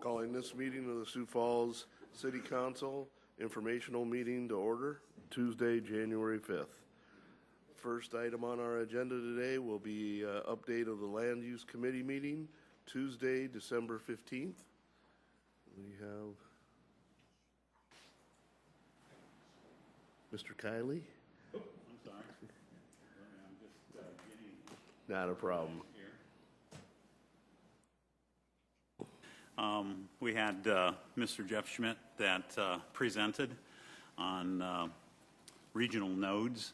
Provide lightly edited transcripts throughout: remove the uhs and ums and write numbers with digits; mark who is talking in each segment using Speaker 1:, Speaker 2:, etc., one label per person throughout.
Speaker 1: Calling this meeting of the Sioux Falls City Council informational meeting to order, Tuesday, January 5th. First item on our agenda today will be update of the Land Use Committee meeting, Tuesday, December 15th. We have Mr. Kiley.
Speaker 2: Oh, I'm sorry. I'm just getting...
Speaker 1: Not a problem.
Speaker 2: We had Mr. Jeff Schmidt that presented on regional nodes,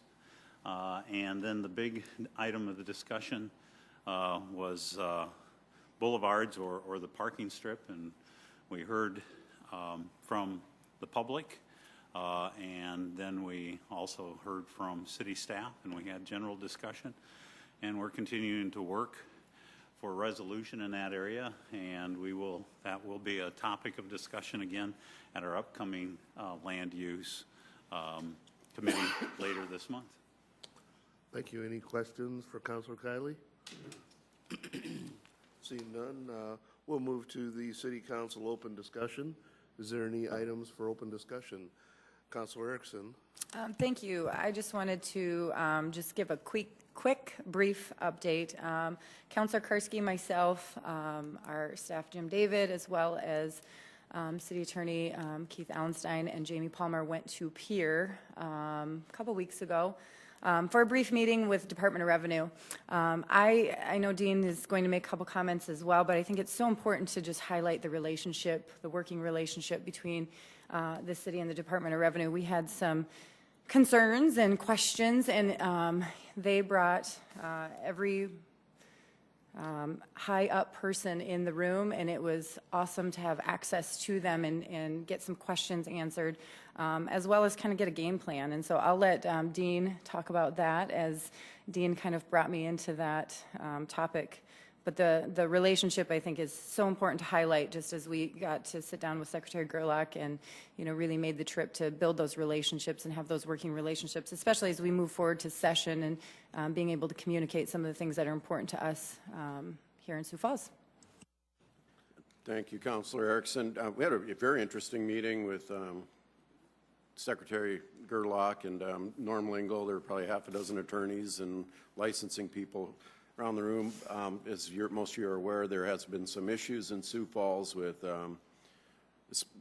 Speaker 2: and then the big item of the discussion was boulevards or the parking strip, and we heard from the public, and then we also heard from city staff, and we had general discussion, and we're continuing to work for resolution in that area, and that will be a topic of discussion again at our upcoming land use committee later this month.
Speaker 1: Thank you. Any questions for Councilor Kiley? Seeing none, we'll move to the City Council open discussion. Is there any items for open discussion? Councilor Erickson.
Speaker 3: Thank you. I just wanted to just give a quick brief update. Councilor Karski, myself, our staff Jim David, as well as City Attorney Keith Allenstein and Jamie Palmer went to Pier a couple weeks ago for a brief meeting with Department of Revenue. I know Dean is going to make a couple comments as well, but I think it's so important to just highlight the relationship, the working relationship between the city and the Department of Revenue. We had some concerns and questions, and they brought every high up person in the room, and it was awesome to have access to them and get some questions answered, as well as kind of get a game plan. And so I'll let Dean talk about that, as Dean kind of brought me into that topic. But the relationship, I think, is so important to highlight, just as we got to sit down with Secretary Gerlach and, really made the trip to build those relationships and have those working relationships, especially as we move forward to session and being able to communicate some of the things that are important to us here in Sioux Falls.
Speaker 4: Thank you, Councilor Erickson. We had a very interesting meeting with Secretary Gerlach and Norm Lingle. There were probably half a dozen attorneys and licensing people around the room. As most of you are aware, there has been some issues in Sioux Falls with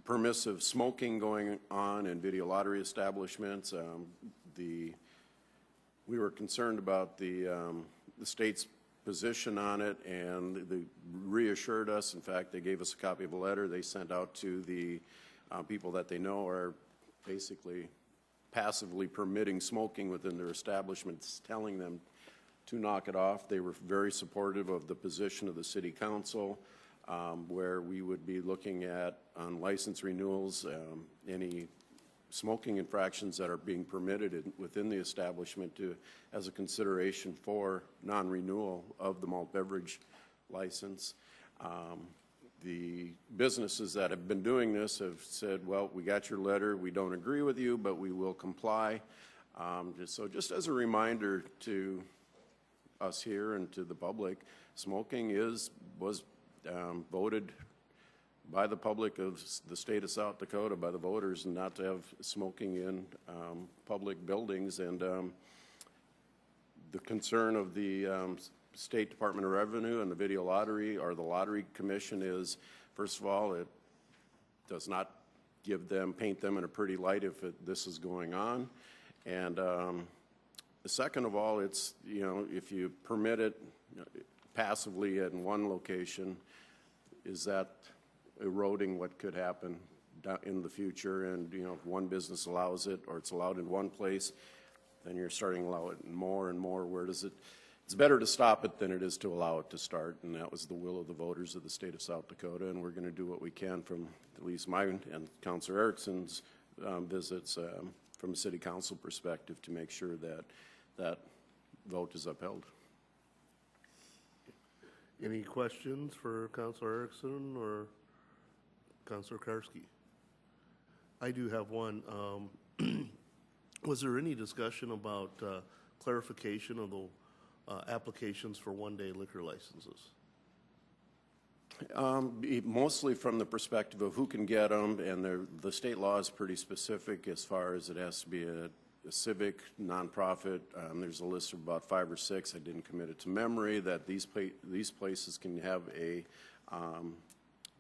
Speaker 4: permissive smoking going on in video lottery establishments. We were concerned about the state's position on it, and they reassured us. In fact, they gave us a copy of a letter they sent out to the people that they know are basically passively permitting smoking within their establishments, telling them to knock it off. They were very supportive of the position of the City Council, where we would be looking at, on license renewals, any smoking infractions that are being permitted within the establishment as a consideration for non-renewal of the malt beverage license. The businesses that have been doing this have said, well, we got your letter, we don't agree with you, but we will comply. So just as a reminder to us here and to the public, smoking was voted by the public of the state of South Dakota, by the voters, not to have smoking in public buildings. And the concern of the State Department of Revenue and the Video Lottery, or the Lottery Commission, is, first of all, it does not paint them in a pretty light if this is going on. And second of all, it's, if you permit it passively in one location, is that eroding what could happen in the future? And, if one business allows it, or it's allowed in one place, then you're starting to allow it in more and more. Where does it's better to stop it than it is to allow it to start, and that was the will of the voters of the state of South Dakota, and we're going to do what we can from at least mine and Councilor Erickson's visits from a city council perspective to make sure that vote is upheld.
Speaker 1: Any questions for Councilor Erickson or Councilor Karski? I do have one. Was there any discussion about clarification of the applications for one-day liquor licenses?
Speaker 4: Mostly from the perspective of who can get them, and the state law is pretty specific as far as it has to be a civic, nonprofit. There's a list of about 5 or 6. I didn't commit it to memory that these places can have a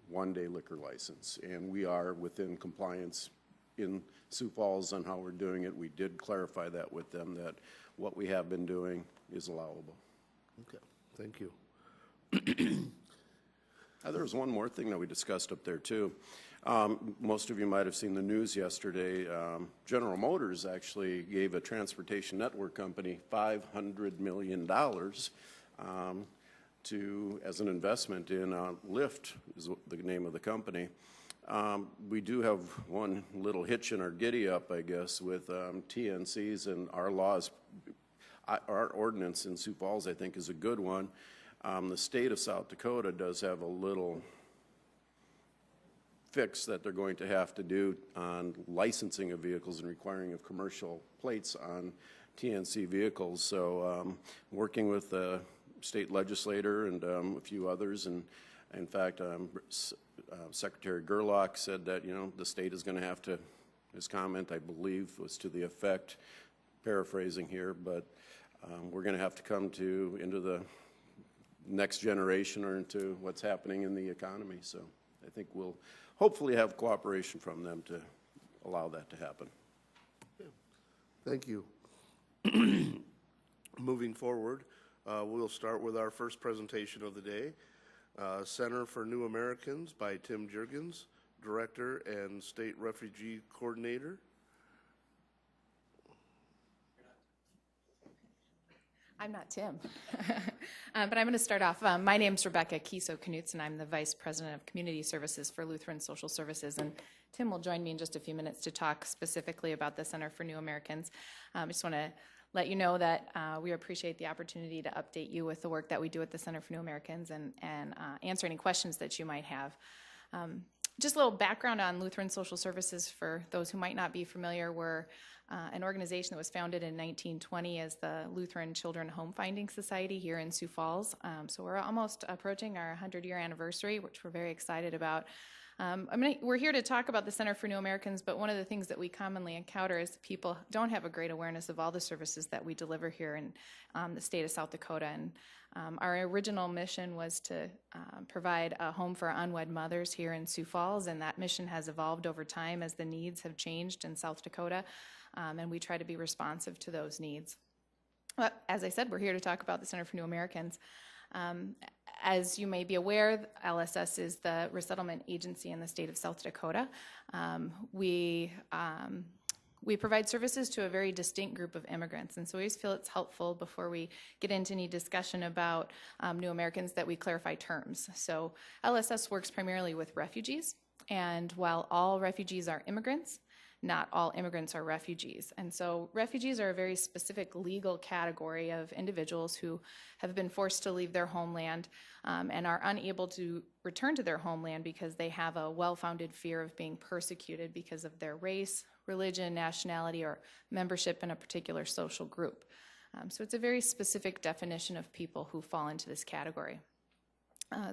Speaker 4: one-day liquor license, and we are within compliance in Sioux Falls on how we're doing it. We did clarify that with them, that what we have been doing is allowable.
Speaker 1: Okay, thank you.
Speaker 4: There was one more thing that we discussed up there too. Most of you might have seen the news yesterday. General Motors actually gave a transportation network company $500 million as an investment in Lyft, is the name of the company. We do have one little hitch in our giddy up, I guess, with TNCs and our laws. Our ordinance in Sioux Falls, I think, is a good one. The state of South Dakota does have a little fix that they're going to have to do on licensing of vehicles and requiring of commercial plates on TNC vehicles. So working with the state legislator and a few others, and in fact, Secretary Gerlach said that, the state is going to have to, his comment, I believe, was to the effect, paraphrasing here, but we're going to have to come into the next generation or into what's happening in the economy. So I think we'll hopefully have cooperation from them to allow that to happen.
Speaker 1: Thank you. Moving forward, we'll start with our first presentation of the day, Center for New Americans by Tim Juergens, Director and State Refugee Coordinator.
Speaker 5: I'm not Tim, but I'm going to start off. My name's Rebecca Kiso-Knutson. I'm the Vice President of Community Services for Lutheran Social Services, and Tim will join me in just a few minutes to talk specifically about the Center for New Americans. I just want to let you know that we appreciate the opportunity to update you with the work that we do at the Center for New Americans and answer any questions that you might have. Just a little background on Lutheran Social Services for those who might not be familiar. We're an organization that was founded in 1920 as the Lutheran Children Home Finding Society here in Sioux Falls. So we're almost approaching our 100-year anniversary, which we're very excited about. We're here to talk about the Center for New Americans, but one of the things that we commonly encounter is people don't have a great awareness of all the services that we deliver here in the state of South Dakota. And our original mission was to provide a home for unwed mothers here in Sioux Falls, and that mission has evolved over time as the needs have changed in South Dakota, and we try to be responsive to those needs. But as I said, we're here to talk about the Center for New Americans. As you may be aware, LSS is the resettlement agency in the state of South Dakota. We provide services to a very distinct group of immigrants, and so we always feel it's helpful before we get into any discussion about New Americans that we clarify terms. So LSS works primarily with refugees, and while all refugees are immigrants, not all immigrants are refugees. And so refugees are a very specific legal category of individuals who have been forced to leave their homeland and are unable to return to their homeland because they have a well-founded fear of being persecuted because of their race, religion, nationality, or membership in a particular social group. So it's a very specific definition of people who fall into this category.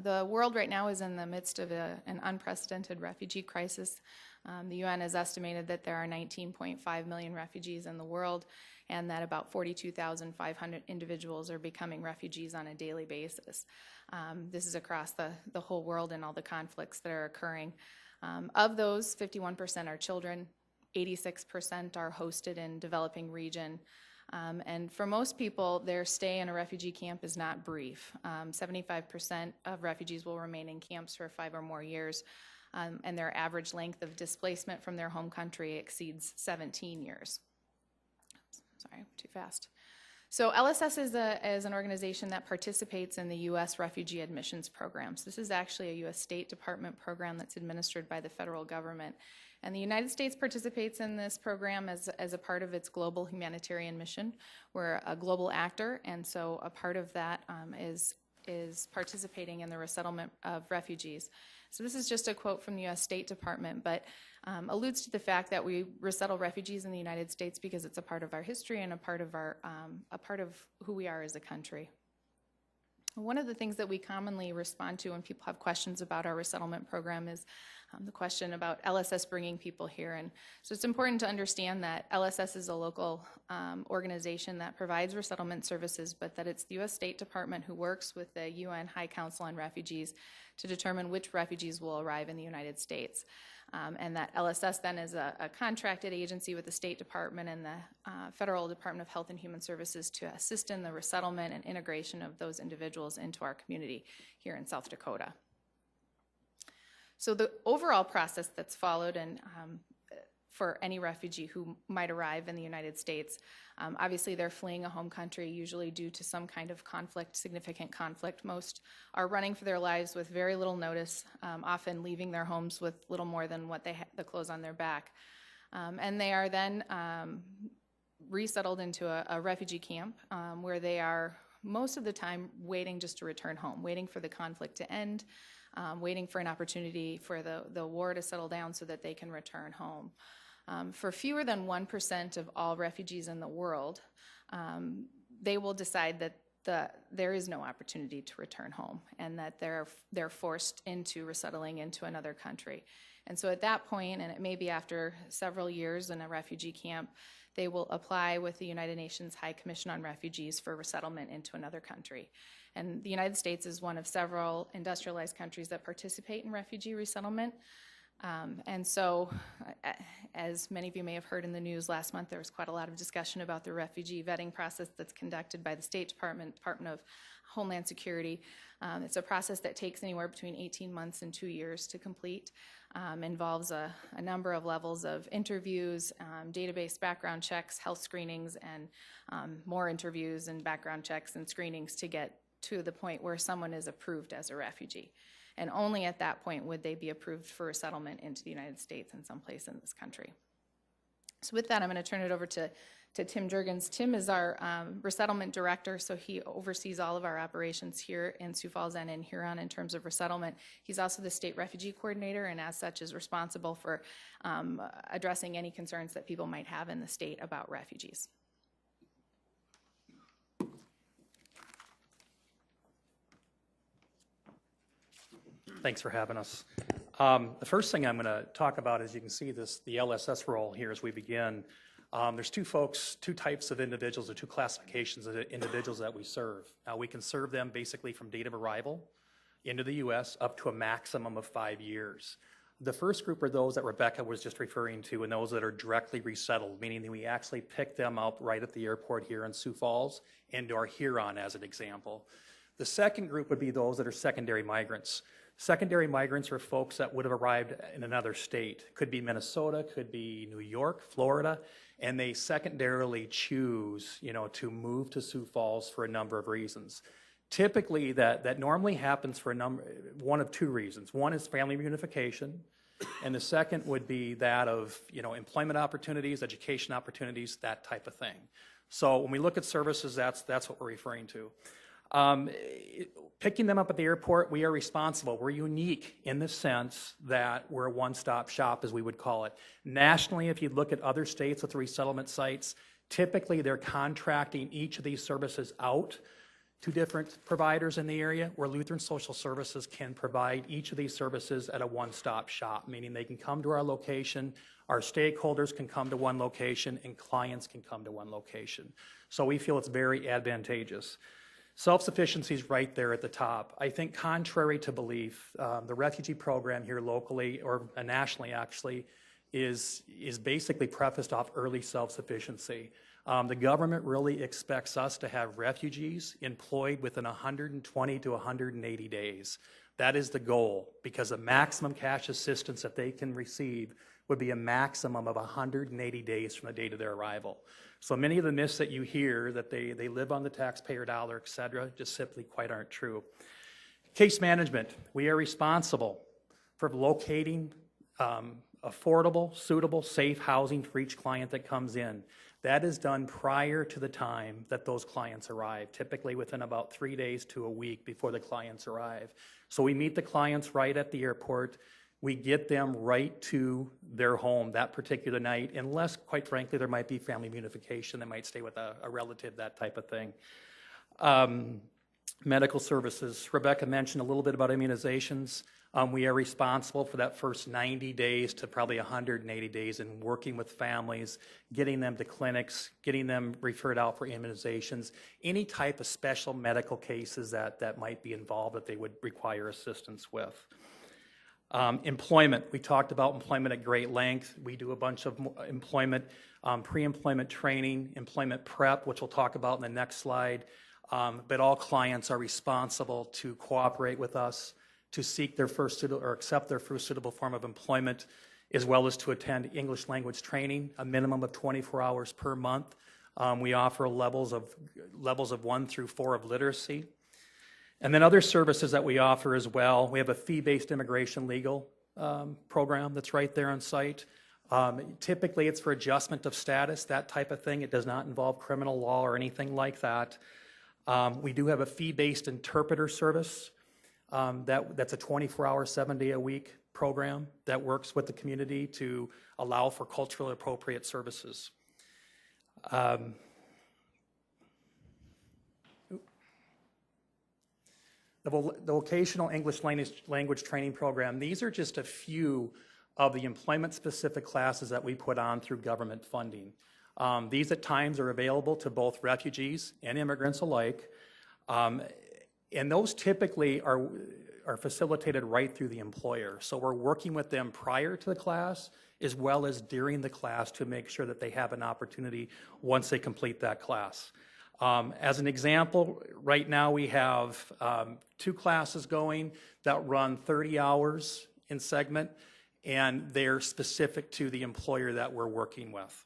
Speaker 5: The world right now is in the midst of an unprecedented refugee crisis. The UN has estimated that there are 19.5 million refugees in the world, and that about 42,500 individuals are becoming refugees on a daily basis. This is across the whole world and all the conflicts that are occurring. Of those, 51% are children, 86% are hosted in developing region. And for most people, their stay in a refugee camp is not brief. 75% of refugees will remain in camps for 5 or more years, and their average length of displacement from their home country exceeds 17 years. Sorry, too fast. So LSS is an organization that participates in the U.S. Refugee Admissions Programs. This is actually a U.S. State Department program that's administered by the federal government. And the United States participates in this program as a part of its global humanitarian mission. We're a global actor, and so a part of that is participating in the resettlement of refugees. So this is just a quote from the U.S. State Department, but alludes to the fact that we resettle refugees in the United States because it's a part of our history and a part of who we are as a country. One of the things that we commonly respond to when people have questions about our resettlement program is the question about LSS bringing people here. And so it's important to understand that LSS is a local organization that provides resettlement services, but that it's the U.S. State Department who works with the UN High Council on Refugees to determine which refugees will arrive in the United States. And that LSS then is a contracted agency with the State Department and the Federal Department of Health and Human Services to assist in the resettlement and integration of those individuals into our community here in South Dakota. So the overall process that's followed and for any refugee who might arrive in the United States, obviously they're fleeing a home country, usually due to some kind of conflict, significant conflict. Most are running for their lives with very little notice, often leaving their homes with little more than what the clothes on their back. And they are then resettled into a refugee camp where they are most of the time waiting just to return home, waiting for the conflict to end, waiting for an opportunity for the war to settle down so that they can return home. For fewer than 1% of all refugees in the world, they will decide that there is no opportunity to return home and that they're forced into resettling into another country. And so at that point, and it may be after several years in a refugee camp, they will apply with the United Nations High Commission on Refugees for resettlement into another country. And the United States is one of several industrialized countries that participate in refugee resettlement. And so, as many of you may have heard in the news last month, there was quite a lot of discussion about the refugee vetting process that's conducted by the State Department, Department of Homeland Security. It's a process that takes anywhere between 18 months and 2 years to complete. Involves a number of levels of interviews, database background checks, health screenings, and more interviews and background checks and screenings to get to the point where someone is approved as a refugee. And only at that point would they be approved for resettlement into the United States in some place in this country. So with that, I'm going to turn it over to Tim Jurgens. Tim is our resettlement director, so he oversees all of our operations here in Sioux Falls and in Huron in terms of resettlement. He's also the state refugee coordinator, and as such is responsible for addressing any concerns that people might have in the state about refugees.
Speaker 6: Thanks for having us. The first thing I'm going to talk about is, you can see this, the LSS role here as we begin. There's two types of individuals, or two classifications of individuals that we serve. We can serve them basically from date of arrival into the U.S. up to a maximum of 5 years. The first group are those that Rebecca was just referring to, and those that are directly resettled, meaning that we actually pick them up right at the airport here in Sioux Falls into our Huron as an example. The second group would be those that are secondary migrants. Secondary migrants are folks that would have arrived in another state. Could be Minnesota, could be New York, Florida, and they secondarily choose, to move to Sioux Falls for a number of reasons. Typically, that normally happens for one of two reasons. One is family reunification, and the second would be that of, employment opportunities, education opportunities, that type of thing. So when we look at services, that's what we're referring to. Picking them up at the airport, we are responsible. We're unique in the sense that we're a one-stop shop, as we would call it. Nationally, if you look at other states with resettlement sites, typically they're contracting each of these services out to different providers in the area, where Lutheran Social Services can provide each of these services at a one-stop shop, meaning they can come to our location, our stakeholders can come to one location, and clients can come to one location. So we feel it's very advantageous. Self-sufficiency is right there at the top. I think contrary to belief, the refugee program here locally, or nationally actually, is basically prefaced off early self-sufficiency. The government really expects us to have refugees employed within 120 to 180 days. That is the goal, because the maximum cash assistance that they can receive would be a maximum of 180 days from the date of their arrival. So many of the myths that you hear, that they live on the taxpayer dollar, et cetera, just simply quite aren't true. Case management. We are responsible for locating affordable, suitable, safe housing for each client that comes in. That is done prior to the time that those clients arrive, typically within about 3 days to a week before the clients arrive. So we meet the clients right at the airport. We get them right to their home that particular night, unless, quite frankly, there might be family reunification. They might stay with a relative, that type of thing. Medical services. Rebecca mentioned a little bit about immunizations. We are responsible for that first 90 days to probably 180 days in working with families, getting them to clinics, getting them referred out for immunizations, any type of special medical cases that might be involved that they would require assistance with. Employment. We talked about employment at great length. We do a bunch of employment, pre-employment training, employment prep, which we'll talk about in the next slide. But all clients are responsible to cooperate with us, to seek their first suitable or accept their first suitable form of employment, as well as to attend English language training, a minimum of 24 hours per month. We offer levels of 1 through 4 of literacy. And then other services that we offer as well. We have a fee-based immigration legal program that's right there on site. Typically, it's for adjustment of status, that type of thing. It does not involve criminal law or anything like that. We do have a fee-based interpreter service. That's a 24-hour, 7-day-a-week program that works with the community to allow for culturally appropriate services. The vocational English language training program, these are just a few of the employment-specific classes that we put on through government funding. These at times are available to both refugees and immigrants alike. And those typically are facilitated right through the employer. So we're working with them prior to the class as well as during the class to make sure that they have an opportunity once they complete that class. As an example, right now we have 2 classes going that run 30 hours in segment, and they're specific to the employer that we're working with.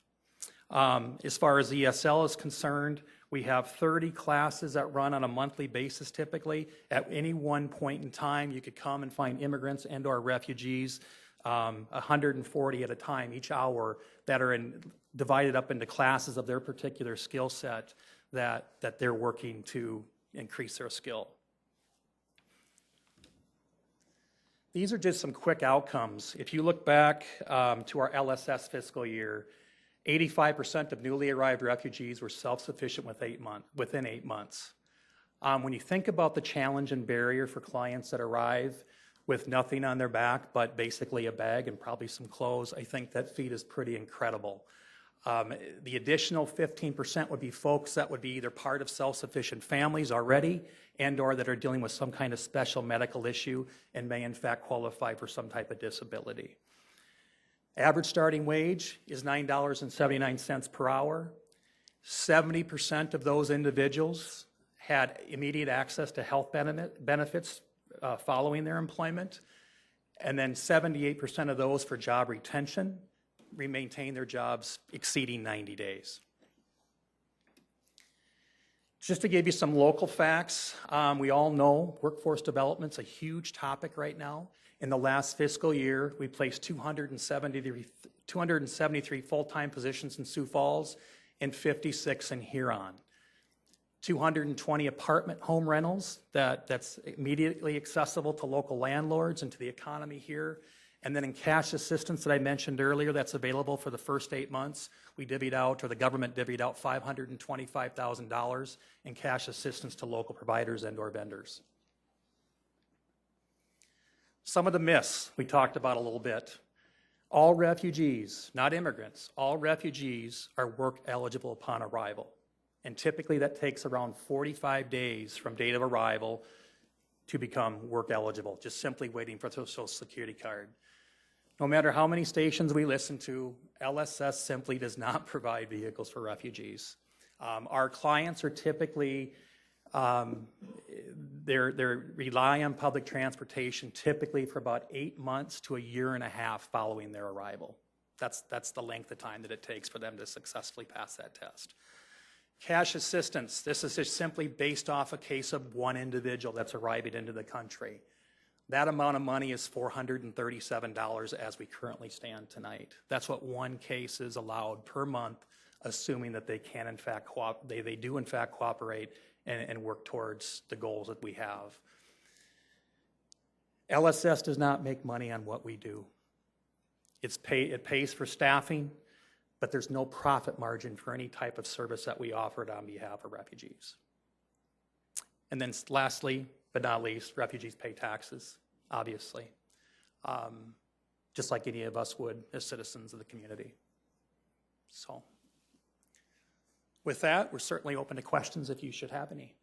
Speaker 6: As far as ESL is concerned, we have 30 classes that run on a monthly basis typically. At any one point in time, you could come and find immigrants and or refugees, 140 at a time each hour, that are divided up into classes of their particular skill set that they're working to increase their skill. These are just some quick outcomes. If you look back to our LSS fiscal year, 85% of newly arrived refugees were self-sufficient within 8 months. When you think about the challenge and barrier for clients that arrive with nothing on their back but basically a bag and probably some clothes, I think that feat is pretty incredible. The additional 15% would be folks that would be either part of self-sufficient families already and or that are dealing with some kind of special medical issue and may in fact qualify for some type of disability. Average starting wage is $9.79 per hour. 70% of those individuals had immediate access to health benefits following their employment. And then 78% of those for job retention maintain their jobs exceeding 90 days. Just to give you some local facts, we all know workforce development's a huge topic right now. In the last fiscal year, we placed 273 full-time positions in Sioux Falls and 56 in Huron. 220 apartment home rentals that's immediately accessible to local landlords and to the economy here. And then in cash assistance that I mentioned earlier, that's available for the first 8 months. We divvied out, or the government divvied out, $525,000 in cash assistance to local providers and or vendors. Some of the myths we talked about a little bit. All refugees, not immigrants, all refugees are work eligible upon arrival. And typically that takes around 45 days from date of arrival to become work eligible, just simply waiting for the Social Security card. No matter how many stations we listen to, LSS simply does not provide vehicles for refugees. Our clients are typically, they rely on public transportation typically for about 8 months to a year and a half following their arrival. That's the length of time that it takes for them to successfully pass that test. Cash assistance, this is just simply based off a case of one individual that's arriving into the country. That amount of money is $437 as we currently stand tonight. That's what one case is allowed per month, assuming that they can in fact they do in fact cooperate and work towards the goals that we have. LSS does not make money on what we do. It pays for staffing, but there's no profit margin for any type of service that we offered on behalf of refugees. And then lastly, but not least, refugees pay taxes, obviously, just like any of us would as citizens of the community. So with that, we're certainly open to questions if you should have any.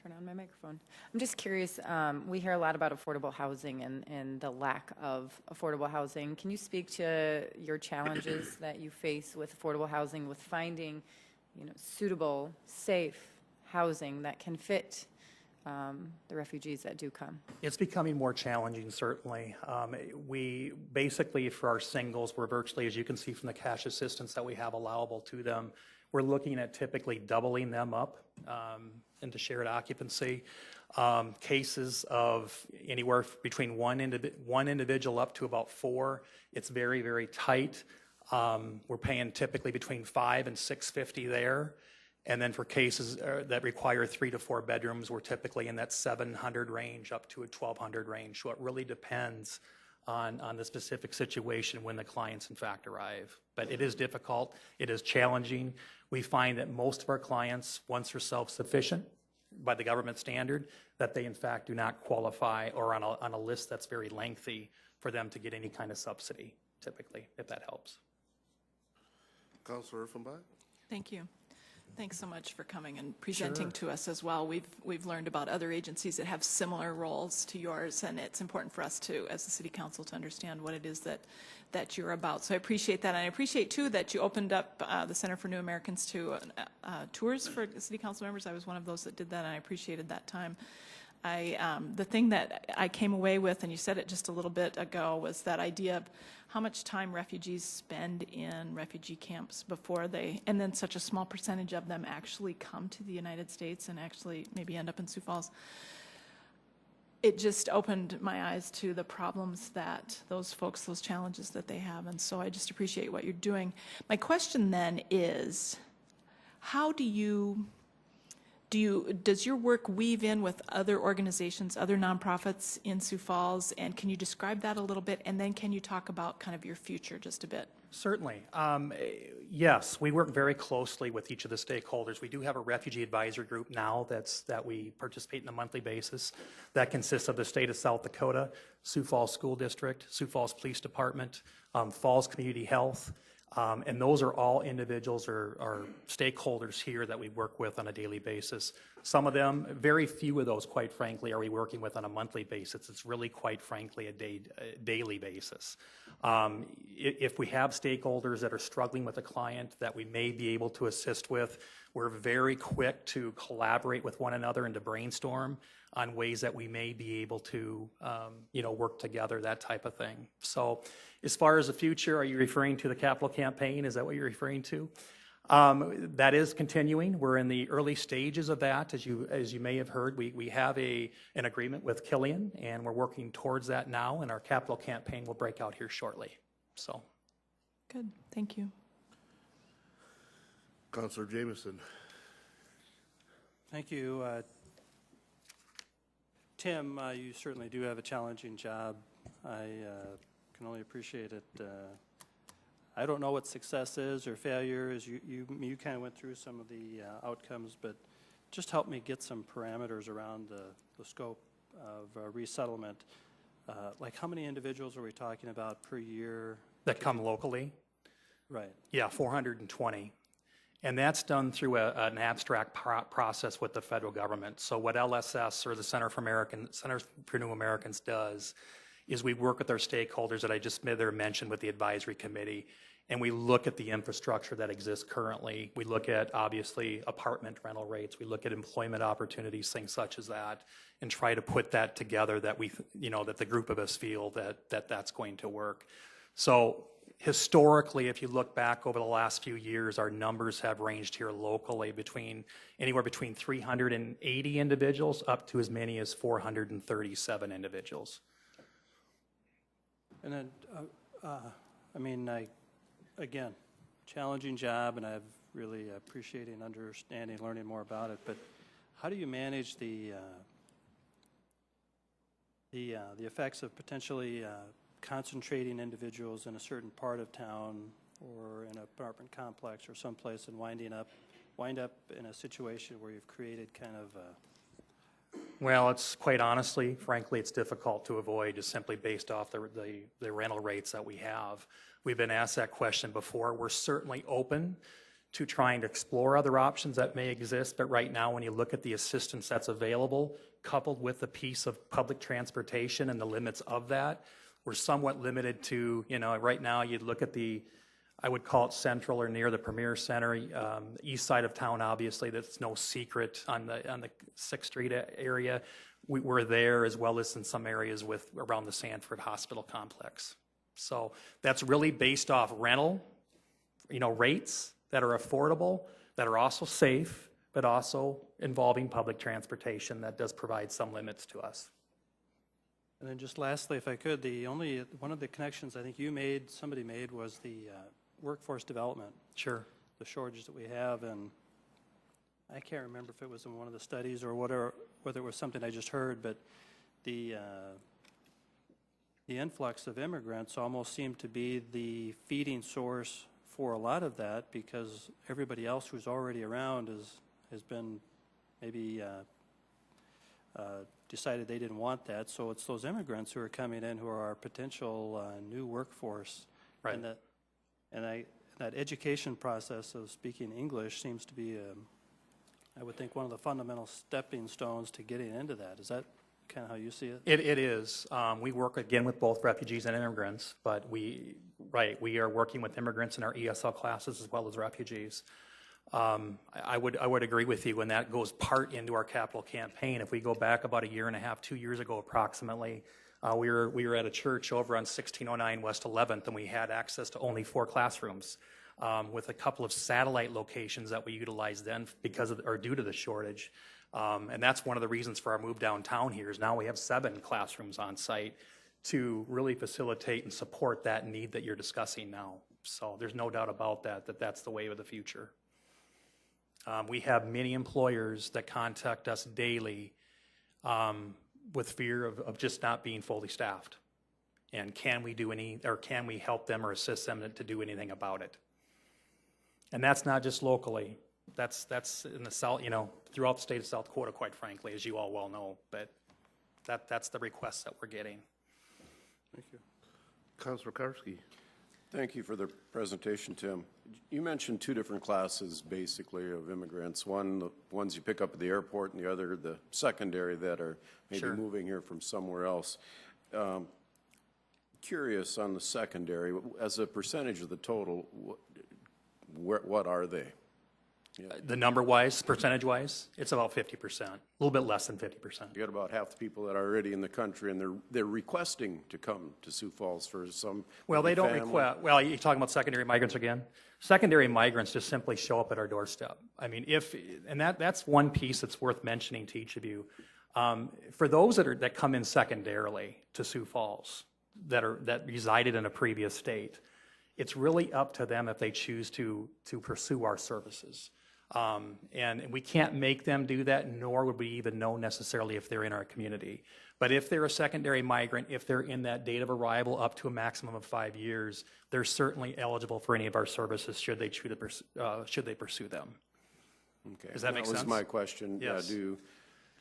Speaker 3: Turn on my microphone. I'm just curious, we hear a lot about affordable housing and the lack of affordable housing. Can you speak to your challenges that you face with affordable housing, with finding, suitable, safe housing that can fit the refugees that do come?
Speaker 6: It's becoming more challenging, certainly. We basically, for our singles, we're virtually, as you can see from the cash assistance that we have allowable to them, we're looking at typically doubling them up into shared occupancy. Cases of anywhere between one individual up to about 4. It's very, very tight. We're paying typically between $500 and $650 there. And then for cases that require 3 to 4 bedrooms, we're typically in that $700 range up to a $1,200 range. So it really depends on the specific situation when the clients in fact arrive. But it is difficult, it is challenging. We find that most of our clients, once they're self-sufficient by the government standard, that they in fact do not qualify or on a list that's very lengthy for them to get any kind of subsidy, typically, if that helps.
Speaker 1: Councilor Offenbach?
Speaker 7: Thank you. Thanks so much for coming and presenting to us as well. We've learned about other agencies that have similar roles to yours, and it's important for us to, as the City Council, to understand what it is that you're about. So I appreciate that, and I appreciate too that you opened up the Center for New Americans to tours for City Council members. I was one of those that did that, and I appreciated that time. The thing that I came away with, and you said it just a little bit ago, was that idea of how much time refugees spend in refugee camps before and then such a small percentage of them actually come to the United States and actually maybe end up in Sioux Falls. It just opened my eyes to the problems that those folks, those challenges that they have, and so I just appreciate what you're doing. My question then is, how does your work weave in with other organizations, other nonprofits in Sioux Falls, and can you describe that a little bit, and then can you talk about kind of your future just a bit?
Speaker 6: Certainly. Yes, we work very closely with each of the stakeholders. We do have a refugee advisory group now that we participate on a monthly basis. That consists of the state of South Dakota, Sioux Falls School District, Sioux Falls Police Department, Falls Community Health, and those are all individuals or stakeholders here that we work with on a daily basis. Some of them, very few of those, quite frankly, are we working with on a monthly basis. It's really, quite frankly, a daily basis. If we have stakeholders that are struggling with a client that we may be able to assist with, we're very quick to collaborate with one another and to brainstorm on ways that we may be able to, work together, that type of thing. So as far as the future, are you referring to the capital campaign? Is that what you're referring to? That is continuing. We're in the early stages of that. As you may have heard, we have an agreement with Killian, and we're working towards that now, and our capital campaign will break out here shortly. So,
Speaker 7: good. Thank you.
Speaker 1: Councilor Jameson.
Speaker 8: Thank you. Tim, you certainly do have a challenging job. I can only appreciate it. I don't know what success is or failure is. You kind of went through some of the outcomes, but just help me get some parameters around the scope of resettlement. Like how many individuals are we talking about per year?
Speaker 6: That come locally?
Speaker 8: Right.
Speaker 6: Yeah, 420. And that's done through an abstract process with the federal government. So what LSS, or the Center for New Americans, does is we work with our stakeholders that I just mentioned with the advisory committee, and we look at the infrastructure that exists currently. We look at, obviously, apartment rental rates. We look at employment opportunities, things such as that, and try to put that together that that the group of us feel that's going to work. So historically, if you look back over the last few years, our numbers have ranged here locally anywhere between 380 individuals up to as many as 437 individuals.
Speaker 8: And then, again, challenging job, and I've really appreciated understanding, learning more about it. But how do you manage the effects of potentially concentrating individuals in a certain part of town or in an apartment complex or someplace and wind up in a situation where you've created kind of
Speaker 6: Well, it's quite honestly, frankly, it's difficult to avoid just simply based off the rental rates that we have. We've been asked that question before. We're certainly open to trying to explore other options that may exist, but right now when you look at the assistance that's available, coupled with the piece of public transportation and the limits of that, we're somewhat limited to, right now you'd look at I would call it central or near the Premier Center, east side of town, obviously, that's no secret on the 6th Street area. We're there as well as in some areas around the Sanford Hospital Complex. So that's really based off rental, rates that are affordable, that are also safe, but also involving public transportation that does provide some limits to us.
Speaker 8: And then just lastly, if I could, one of the connections I think somebody made was the workforce development.
Speaker 6: Sure.
Speaker 8: The shortage that we have, and I can't remember if it was in one of the studies or whether it was something I just heard, but the influx of immigrants almost seemed to be the feeding source for a lot of that, because everybody else who's already around has been maybe decided they didn't want that. So it's those immigrants who are coming in who are our potential new workforce.
Speaker 6: Right.
Speaker 8: And that education process of speaking English seems to be, I would think, one of the fundamental stepping stones to getting into that. Is that kind of how you see it?
Speaker 6: It is. We work, again, with both refugees and immigrants, but we are working with immigrants in our ESL classes as well as refugees. I would agree with you when that goes part into our capital campaign. If we go back about 1.5 years, 2 years ago approximately, we were at a church over on 1609 West 11th, and we had access to only 4 classrooms with a couple of satellite locations that we utilized then due to the shortage. And that's one of the reasons for our move downtown here is now we have 7 classrooms on site to really facilitate and support that need that you're discussing now. So there's no doubt about that's the wave of the future. We have many employers that contact us daily with fear of just not being fully staffed. And can we help them or assist them to do anything about it? And that's not just locally. That's in the South, throughout the state of South Dakota, quite frankly, as you all well know. But that's the request that we're getting.
Speaker 1: Thank you. Councilor Karski.
Speaker 4: Thank you for the presentation, Tim. You mentioned 2 different classes, basically, of immigrants. One, the ones you pick up at the airport, and the other, the secondary that are maybe
Speaker 6: Sure.
Speaker 4: moving here from somewhere else. Curious on the secondary, as a percentage of the total, what are they?
Speaker 6: The number-wise, percentage-wise, it's about 50%, a little bit less than 50%.
Speaker 4: You got about half the people that are already in the country, and they're requesting to come to Sioux Falls for some.
Speaker 6: Well, they don't
Speaker 4: family.
Speaker 6: request. Well, you're talking about secondary migrants again? Secondary migrants just simply show up at our doorstep. I mean, that's one piece that's worth mentioning to each of you. For those that come in secondarily to Sioux Falls, that resided in a previous state, it's really up to them if they choose to pursue our services. And we can't make them do that, nor would we even know necessarily if they're in our community. But if they're a secondary migrant, if they're in that date of arrival up to a maximum of 5 years, they're certainly eligible for any of our services should they pursue them.
Speaker 4: Okay.
Speaker 6: Does that make sense?
Speaker 4: That was my question.
Speaker 6: Yes.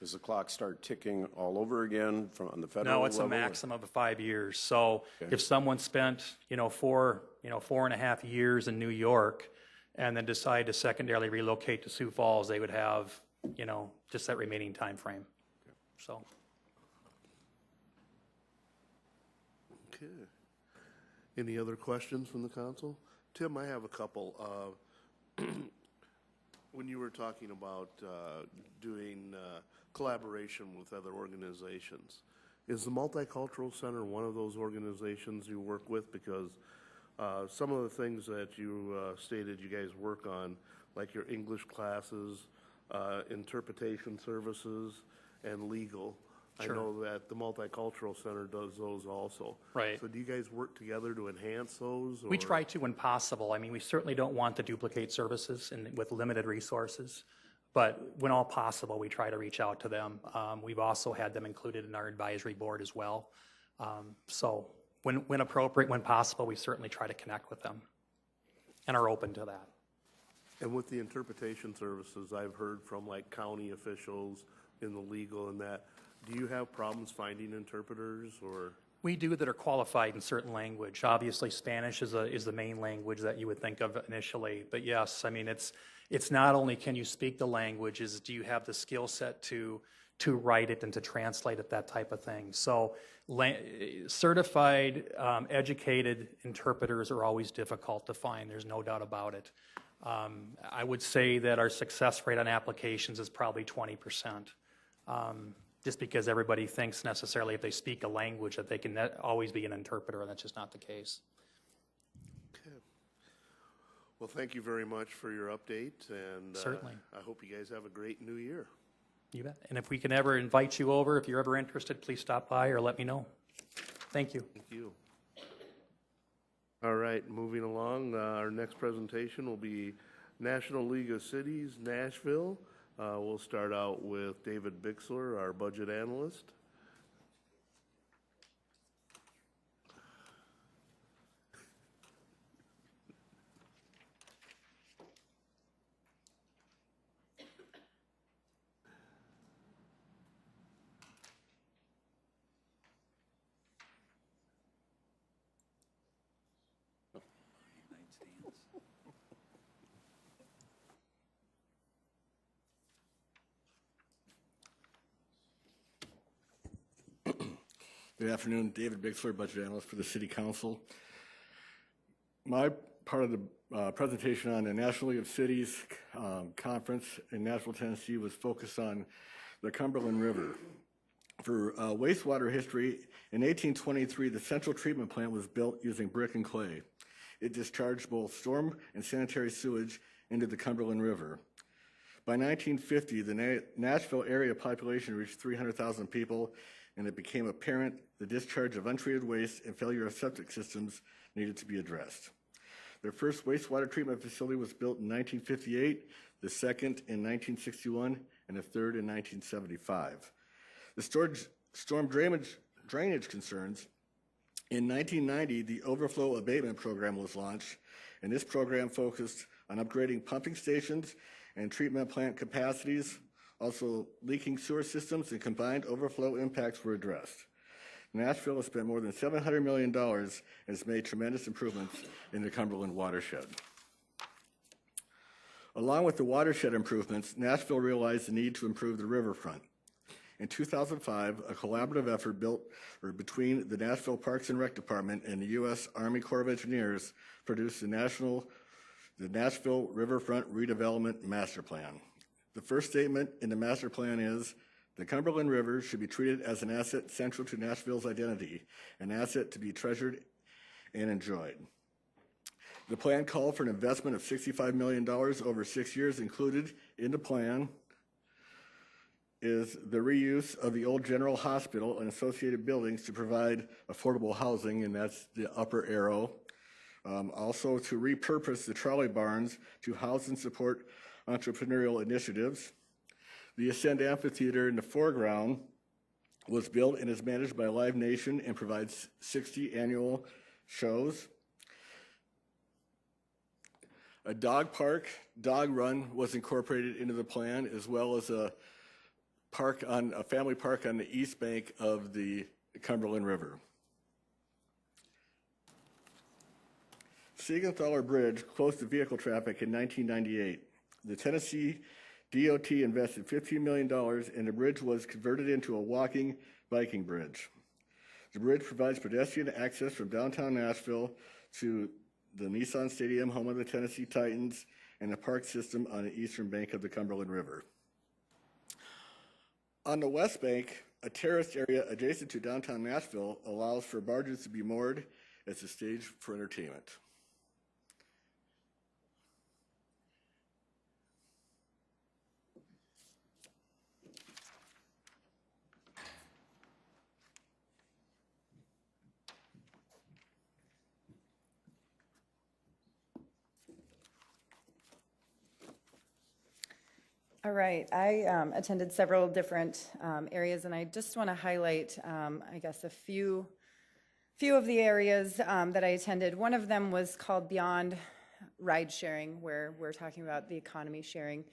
Speaker 4: Does the clock start ticking all over again on the federal level?
Speaker 6: No, it's a maximum of 5 years. So
Speaker 4: Okay.
Speaker 6: if someone spent, 4.5 years in New York and then decide to secondarily relocate to Sioux Falls, they would have, just that remaining time frame. So.
Speaker 1: Okay. Any other questions from the council? Tim, I have a couple. When you were talking about doing collaboration with other organizations, is the Multicultural Center one of those organizations you work with? Because some of the things that you stated you guys work on, like your English classes, interpretation services, and legal,
Speaker 6: Sure.
Speaker 1: I know that the Multicultural Center does those also.
Speaker 6: Right.
Speaker 1: So do you guys work together to enhance those?
Speaker 6: We
Speaker 1: or-
Speaker 6: try to when possible. I mean, we certainly don't want to duplicate services with limited resources, but when all possible, we try to reach out to them. We've also had them included in our advisory board as well. So when appropriate, when possible, we certainly try to connect with them. and are open to that.
Speaker 1: And with the interpretation services, I've heard from like county officials in the legal and that, do you have problems finding interpreters or?
Speaker 6: We do that are qualified in certain language. Obviously, Spanish is the main language that you would think of initially. But yes, I mean, it's not only can you speak the language, is do you have the skill set to write it and to translate it, that type of thing. So certified, educated interpreters are always difficult to find. There's no doubt about it. I would say that our success rate on applications is probably 20%. Just because everybody thinks necessarily if they speak a language that they can always be an interpreter, and that's just not the case.
Speaker 1: Okay. Well, thank you very much for your update, and
Speaker 6: Certainly.
Speaker 1: I hope you guys have a great new year.
Speaker 6: You bet. And if we can ever invite you over, if you're ever interested, please stop by or let me know. Thank you.
Speaker 1: Thank you. All right, moving along, our next presentation will be National League of Cities, Nashville. We'll start out with David Bixler, our budget analyst.
Speaker 9: Good afternoon, David Bixler, Budget Analyst for the City Council. My part of the presentation on the National League of Cities conference in Nashville, Tennessee was focused on the Cumberland River. For wastewater history, in 1823, the central treatment plant was built using brick and clay. It discharged both storm and sanitary sewage into the Cumberland River. By 1950, the Nashville area population reached 300,000 people, and it became apparent the discharge of untreated waste and failure of septic systems needed to be addressed. Their first wastewater treatment facility was built in 1958, the second in 1961, and the third in 1975. The storm drainage concerns, in 1990, the overflow abatement program was launched, and this program focused on upgrading pumping stations and treatment plant capacities. Also, leaking sewer systems and combined overflow impacts were addressed. Nashville has spent more than $700 million and has made tremendous improvements in the Cumberland watershed. Along with the watershed improvements, Nashville realized the need to improve the riverfront. In 2005, a collaborative effort between the Nashville Parks and Rec Department and the U.S. Army Corps of Engineers produced the Nashville Riverfront Redevelopment Master Plan. The first statement in the master plan is, the Cumberland River should be treated as an asset central to Nashville's identity, an asset to be treasured and enjoyed. The plan called for an investment of $65 million over 6 years. Included in the plan is the reuse of the old General Hospital and associated buildings to provide affordable housing, and that's the upper arrow. Also to repurpose the trolley barns to house and support entrepreneurial initiatives. The Ascend Amphitheater in the foreground was built and is managed by Live Nation and provides 60 annual shows. A dog park, dog run was incorporated into the plan, as well as a family park on the east bank of the Cumberland River. Siegenthaler Bridge closed to vehicle traffic in 1998. The Tennessee DOT invested $15 million and the bridge was converted into a walking biking bridge. The bridge provides pedestrian access from downtown Nashville to the Nissan Stadium, home of the Tennessee Titans, and the park system on the eastern bank of the Cumberland River. On the west bank, a terraced area adjacent to downtown Nashville allows for barges to be moored as a stage for entertainment.
Speaker 3: All right, I attended several different areas, and I just want to highlight, I guess, a few of the areas that I attended. One of them was called Beyond ride sharing, where we're talking about the economy sharing.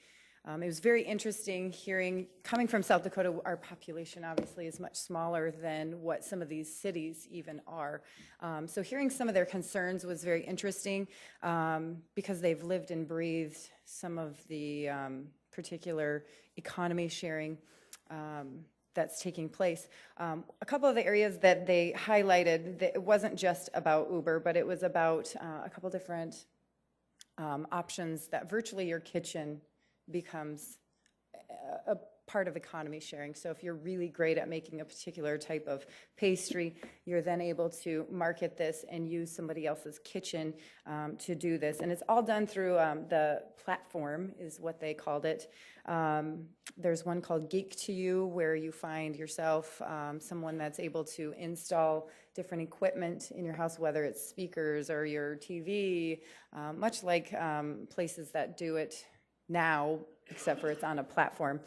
Speaker 3: It was very interesting hearing, coming from South Dakota, our population obviously is much smaller than what some of these cities even are. So hearing some of their concerns was very interesting because they've lived and breathed some of the particular economy sharing that's taking place. A couple of the areas that they highlighted, that it wasn't just about Uber, but it was about a couple different options that virtually your kitchen becomes a part of economy sharing. So if you're really great at making a particular type of pastry, you're then able to market this and use somebody else's kitchen to do this. And it's all done through the platform, is what they called it. There's one called Geek to You, where you find yourself someone that's able to install different equipment in your house, whether it's speakers or your TV, much like places that do it now, except for it's on a platform.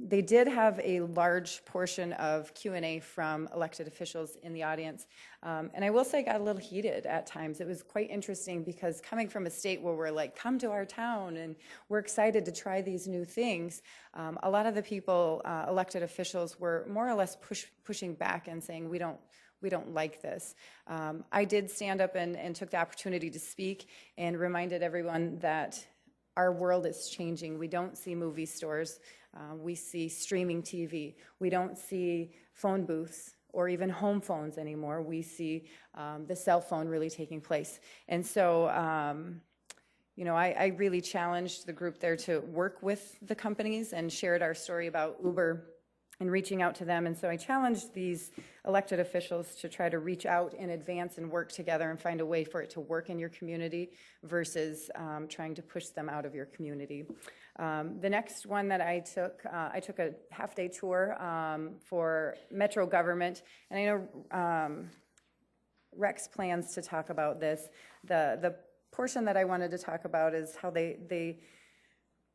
Speaker 3: They did have a large portion of Q&A from elected officials in the audience, and I will say it got a little heated at times. It was quite interesting because coming from a state where we're like, come to our town and we're excited to try these new things, a lot of the people, elected officials, were more or less pushing back and saying, we don't like this. I did stand up and took the opportunity to speak and reminded everyone that our world is changing. We don't see movie stores. We see streaming TV. We don't see phone booths or even home phones anymore. We see the cell phone really taking place. And so, I really challenged the group there to work with the companies and shared our story about Uber and reaching out to them. And so I challenged these elected officials to try to reach out in advance and work together and find a way for it to work in your community versus trying to push them out of your community. The next one that I took a half-day tour for Metro government, and I know Rex plans to talk about this. The portion that I wanted to talk about is how it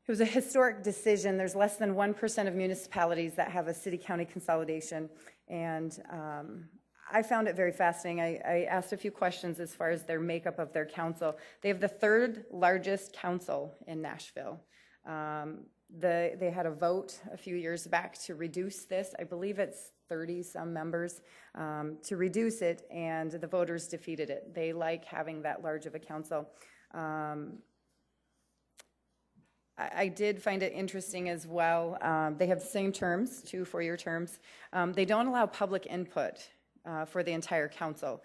Speaker 3: was a historic decision. There's less than 1% of municipalities that have a city-county consolidation, and I found it very fascinating. I asked a few questions as far as their makeup of their council. They have the third largest council in Nashville. They had a vote a few years back to reduce this. I believe it's 30-some members to reduce it, and the voters defeated it. They like having that large of a council. I did find it interesting as well. They have the same terms, 2 4-year terms. They don't allow public input for the entire council.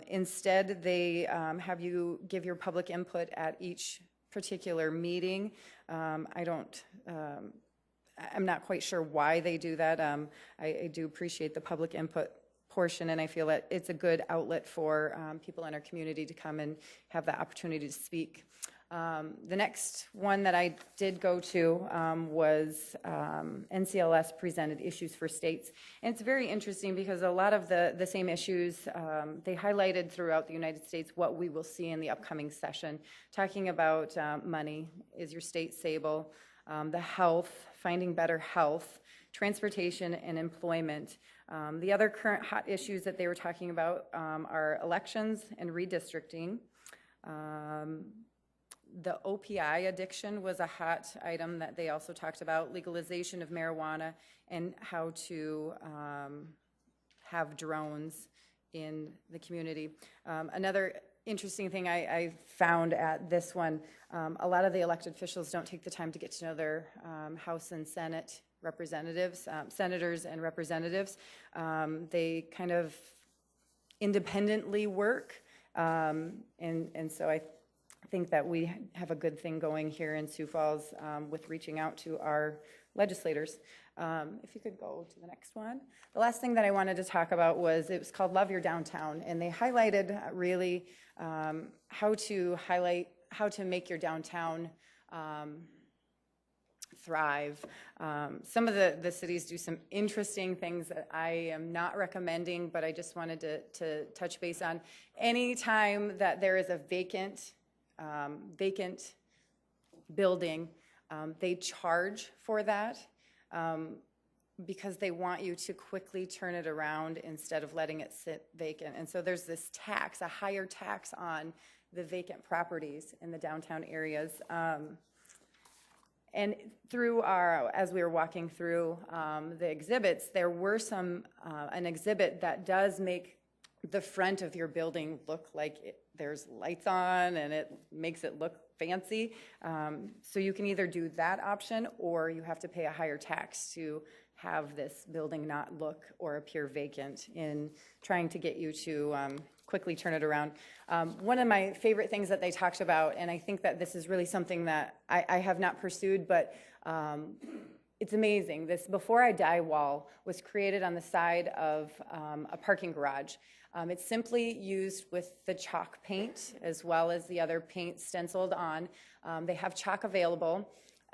Speaker 3: Instead, they have you give your public input at each particular meeting. I'm not quite sure why they do that. I do appreciate the public input portion, and I feel that it's a good outlet for people in our community to come and have the opportunity to speak. The next one that I did go to was NCLS presented issues for states. And it's very interesting because a lot of the same issues, they highlighted throughout the United States what we will see in the upcoming session, talking about money, is your state stable, the health, finding better health, transportation, and employment. The other current hot issues that they were talking about are elections and redistricting. The OPI addiction was a hot item that they also talked about, legalization of marijuana, and how to have drones in the community. Another interesting thing I found at this one, a lot of the elected officials don't take the time to get to know their House and Senate representatives, senators and representatives. They kind of independently work, and so I think that we have a good thing going here in Sioux Falls with reaching out to our legislators. If you could go to the next one. The last thing that I wanted to talk about was, it was called Love Your Downtown, and they highlighted really how to make your downtown thrive. Some of the cities do some interesting things that I am not recommending, but I just wanted to touch base on. Anytime that there is a vacant building, they charge for that because they want you to quickly turn it around instead of letting it sit vacant. And so there's this tax, a higher tax on the vacant properties in the downtown areas. And through as we were walking through the exhibits, there were an exhibit that does make the front of your building look like there's lights on and it makes it look fancy. So you can either do that option or you have to pay a higher tax to have this building not look or appear vacant in trying to get you to quickly turn it around. One of my favorite things that they talked about, and I think that this is really something that I have not pursued, but it's amazing. This Before I Die wall was created on the side of a parking garage. It's simply used with the chalk paint as well as the other paint stenciled on. They have chalk available,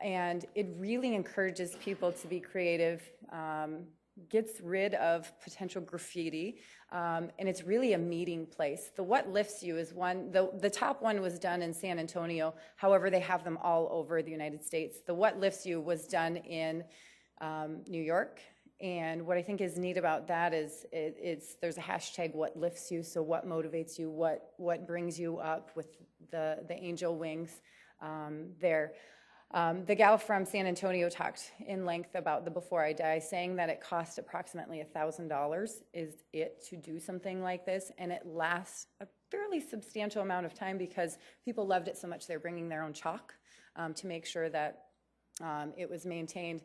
Speaker 3: and it really encourages people to be creative, gets rid of potential graffiti, and it's really a meeting place. The What Lifts You is one, the top one was done in San Antonio. However, they have them all over the United States. The What Lifts You was done in New York. And what I think is neat about that is there's a hashtag what lifts you, so what motivates you, what brings you up with the angel wings there. The gal from San Antonio talked in length about the Before I Die, saying that it cost approximately $1,000 is it to do something like this, and it lasts a fairly substantial amount of time because people loved it so much they're bringing their own chalk to make sure that it was maintained.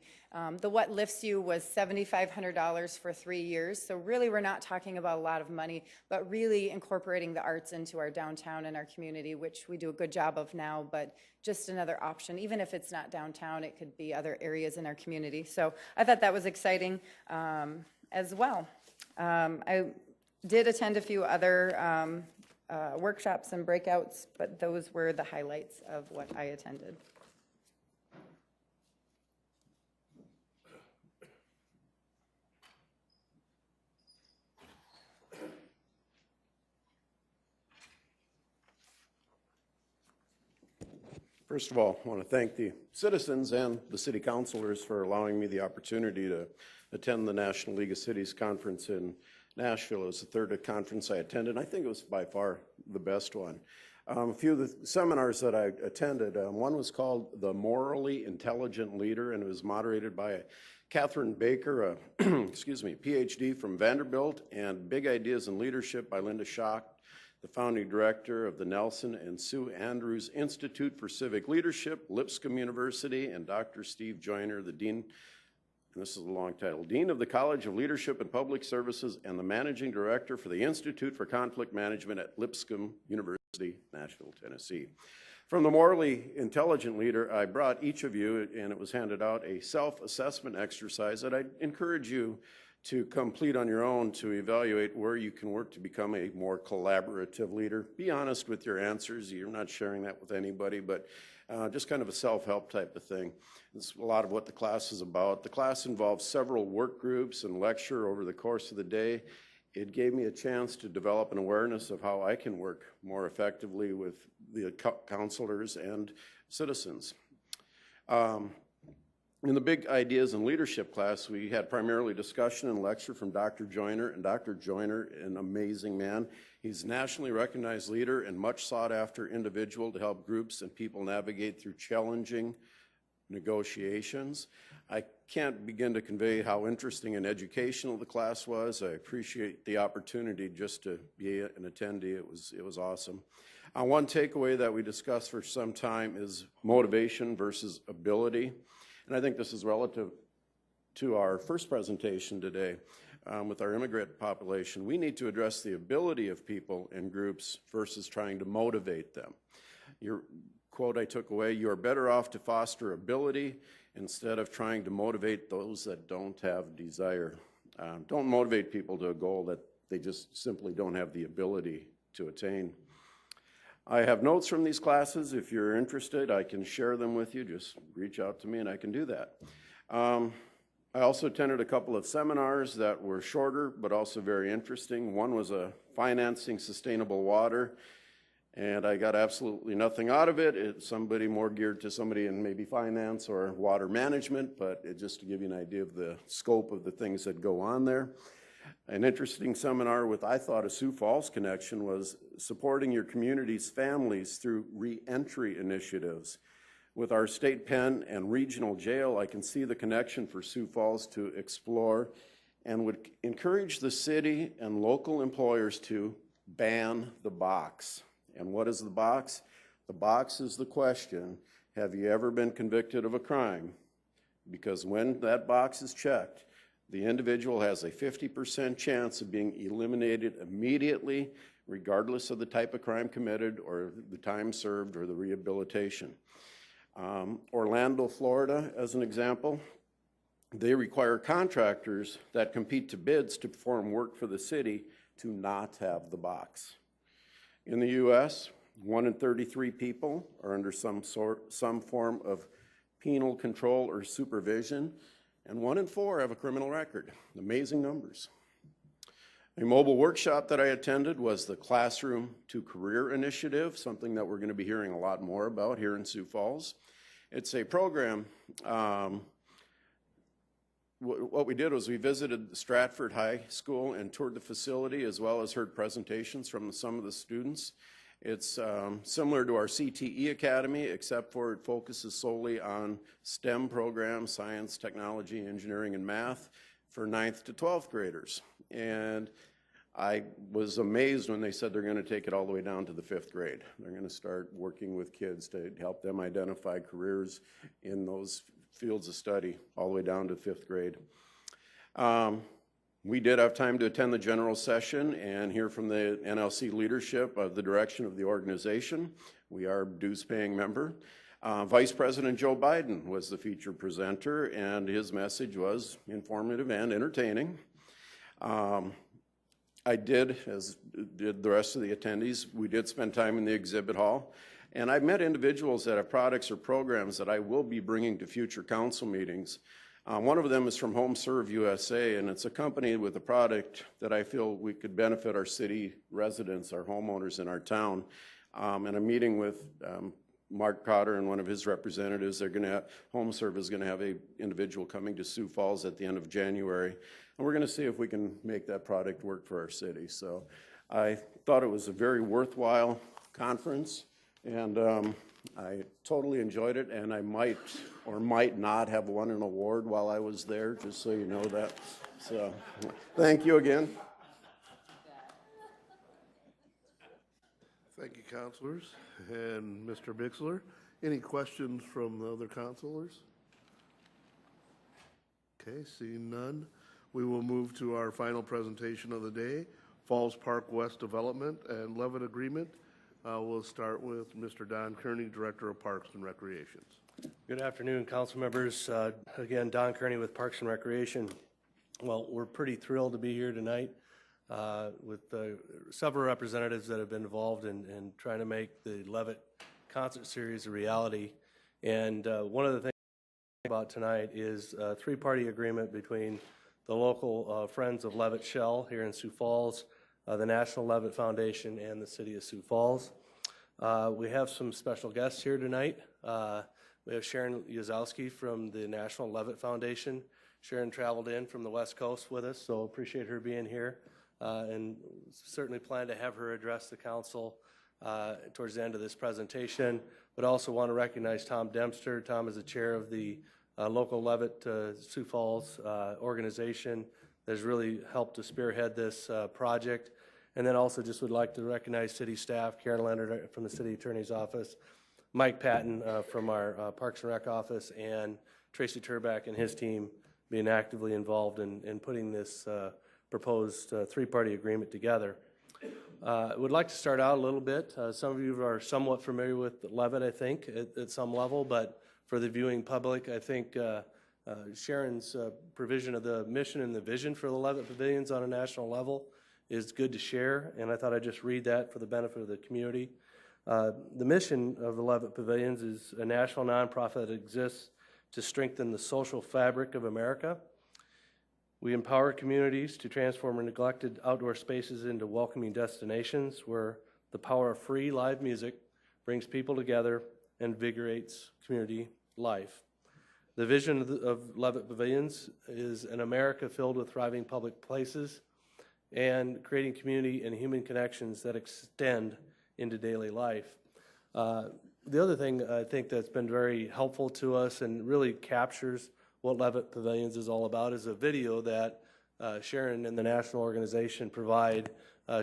Speaker 3: The What Lifts You was $7,500 for 3 years. So really we're not talking about a lot of money, but really incorporating the arts into our downtown and our community, which we do a good job of now, but just another option. Even if it's not downtown, it could be other areas in our community. So I thought that was exciting as well. I did attend a few other workshops and breakouts, but those were the highlights of what I attended.
Speaker 4: First of all, I want to thank the citizens and the city councilors for allowing me the opportunity to attend the National League of Cities conference in Nashville. It was the third conference I attended. I think it was by far the best one. A few of the seminars that I attended, one was called The Morally Intelligent Leader, and it was moderated by Catherine Baker, a PhD from Vanderbilt, and Big Ideas in Leadership by Linda Schock, the founding director of the Nelson and Sue Andrews Institute for Civic Leadership, Lipscomb University, and Dr. Steve Joyner, the dean, and this is a long title, Dean of the College of Leadership and Public Services and the managing director for the Institute for Conflict Management at Lipscomb University, Nashville, Tennessee. From the Morally Intelligent Leader, I brought each of you, and it was handed out, a self-assessment exercise that I encourage you to complete on your own to evaluate where you can work to become a more collaborative leader. Be honest with your answers. You're not sharing that with anybody, but just kind of a self-help type of thing. It's a lot of what the class is about. The class involves several work groups and lecture over the course of the day. It gave me a chance to develop an awareness of how I can work more effectively with the counselors and citizens. In the Big Ideas in Leadership class, we had primarily discussion and lecture from Dr. Joyner, and Dr. Joyner, an amazing man. He's a nationally recognized leader and much sought after individual to help groups and people navigate through challenging negotiations. I can't begin to convey how interesting and educational the class was. I appreciate the opportunity just to be an attendee. It was awesome. One takeaway that we discussed for some time is motivation versus ability. And I think this is relative to our first presentation today with our immigrant population. We need to address the ability of people and groups versus trying to motivate them. Your quote I took away, you are better off to foster ability instead of trying to motivate those that don't have desire. Don't motivate people to a goal that they just simply don't have the ability to attain. I have notes from these classes. If you're interested, I can share them with you. Just reach out to me and I can do that. I also attended a couple of seminars that were shorter but also very interesting. One was a financing sustainable water, and I got absolutely nothing out of it. It's somebody more geared to somebody in maybe finance or water management, but just to give you an idea of the scope of the things that go on there. An interesting seminar with, I thought, a Sioux Falls connection was supporting your community's families through re-entry initiatives. With our state pen and regional jail, I can see the connection for Sioux Falls to explore and would encourage the city and local employers to ban the box. And what is the box? The box is the question, have you ever been convicted of a crime? Because when that box is checked, the individual has a 50% chance of being eliminated immediately, regardless of the type of crime committed or the time served or the rehabilitation. Orlando, Florida, as an example, they require contractors that compete to bids to perform work for the city to not have the box. In the U.S., 1 in 33 people are under some form of penal control or supervision, and 1 in 4 have a criminal record. Amazing numbers. A mobile workshop that I attended was the Classroom to Career Initiative, something that we're going to be hearing a lot more about here in Sioux Falls. It's a program. What we did was we visited Stratford High School and toured the facility, as well as heard presentations from some of the students. It's similar to our CTE Academy, except for it focuses solely on STEM programs, science, technology, engineering, and math for 9th to 12th graders. And I was amazed when they said they're going to take it all the way down to the 5th grade. They're going to start working with kids to help them identify careers in those fields of study all the way down to 5th grade. We did have time to attend the general session and hear from the NLC leadership of the direction of the organization. We are a dues-paying member. Vice President Joe Biden was the featured presenter, and his message was informative and entertaining. I did, as did the rest of the attendees, we did spend time in the exhibit hall. And I've met individuals that have products or programs that I will be bringing to future council meetings. One of them is from Home Serve USA, and it's a company with a product that I feel we could benefit our city residents, our homeowners in our town. And I'm meeting with Mark Cotter and one of his representatives. They're going to, Home Serve is going to have an individual coming to Sioux Falls at the end of January. And we're going to see if we can make that product work for our city. So I thought it was a very worthwhile conference, and I totally enjoyed it, and I might or might not have won an award while I was there, just so you know that. So thank you again.
Speaker 1: Thank you, councilors. And Mr. Bixler, any questions from the other councilors? Okay, seeing none, we will move to our final presentation of the day, Falls Park West Development and Levitt Agreement. We'll start with Mr. Don Kearney, Director of Parks and Recreations.
Speaker 10: Good afternoon, council members. Again, Don Kearney with Parks and Recreation. Well, we're pretty thrilled to be here tonight with several representatives that have been involved in trying to make the Levitt concert series a reality. And one of the things about tonight is a three-party agreement between the local Friends of Levitt Shell here in Sioux Falls, the National Levitt Foundation, and the City of Sioux Falls. We have some special guests here tonight. We have Sharon Yazowski from the National Levitt Foundation. Sharon traveled in from the West Coast with us, so appreciate her being here. And certainly plan to have her address the council towards the end of this presentation. But also want to recognize Tom Dempster. Tom is the chair of the local Levitt Sioux Falls organization that has really helped to spearhead this project. And then also just would like to recognize city staff, Karen Leonard from the city attorney's office, Mike Patton from our Parks and Rec office, and Tracy Turback and his team being actively involved in putting this proposed three-party agreement together. I would like to start out a little bit. Some of you are somewhat familiar with Levitt, I think, at some level, but for the viewing public, I think Sharon's provision of the mission and the vision for the Levitt Pavilions on a national level is good to share, and I thought I'd just read that for the benefit of the community. The mission of the Levitt Pavilions is a national nonprofit that exists to strengthen the social fabric of America. We empower communities to transform neglected outdoor spaces into welcoming destinations where the power of free live music brings people together and invigorates community life. The vision of Levitt Pavilions is an America filled with thriving public places and creating community and human connections that extend into daily life. The other thing I think that's been very helpful to us and really captures what Levitt Pavilions is all about is a video that Sharon and the national organization provide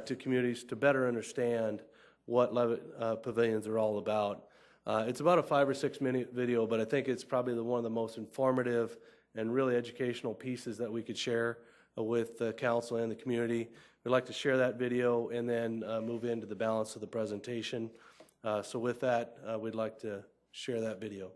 Speaker 10: to communities to better understand what Levitt Pavilions are all about. It's about a 5 or 6 minute video, but I think it's probably one of the most informative and really educational pieces that we could share with the council and the community. We'd like to share that video and then move into the balance of the presentation. So with that, we'd like to share that video.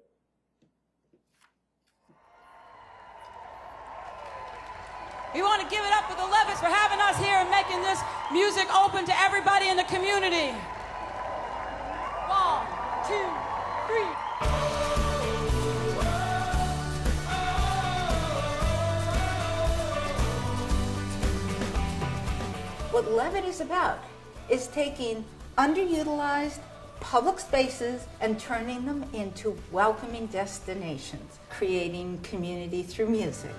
Speaker 11: We want to give it up for the Levitts for having us here and making this music open to everybody in the community. 1, 2, 3.
Speaker 12: What Levitt is about is taking underutilized public spaces and turning them into welcoming destinations, creating community through music.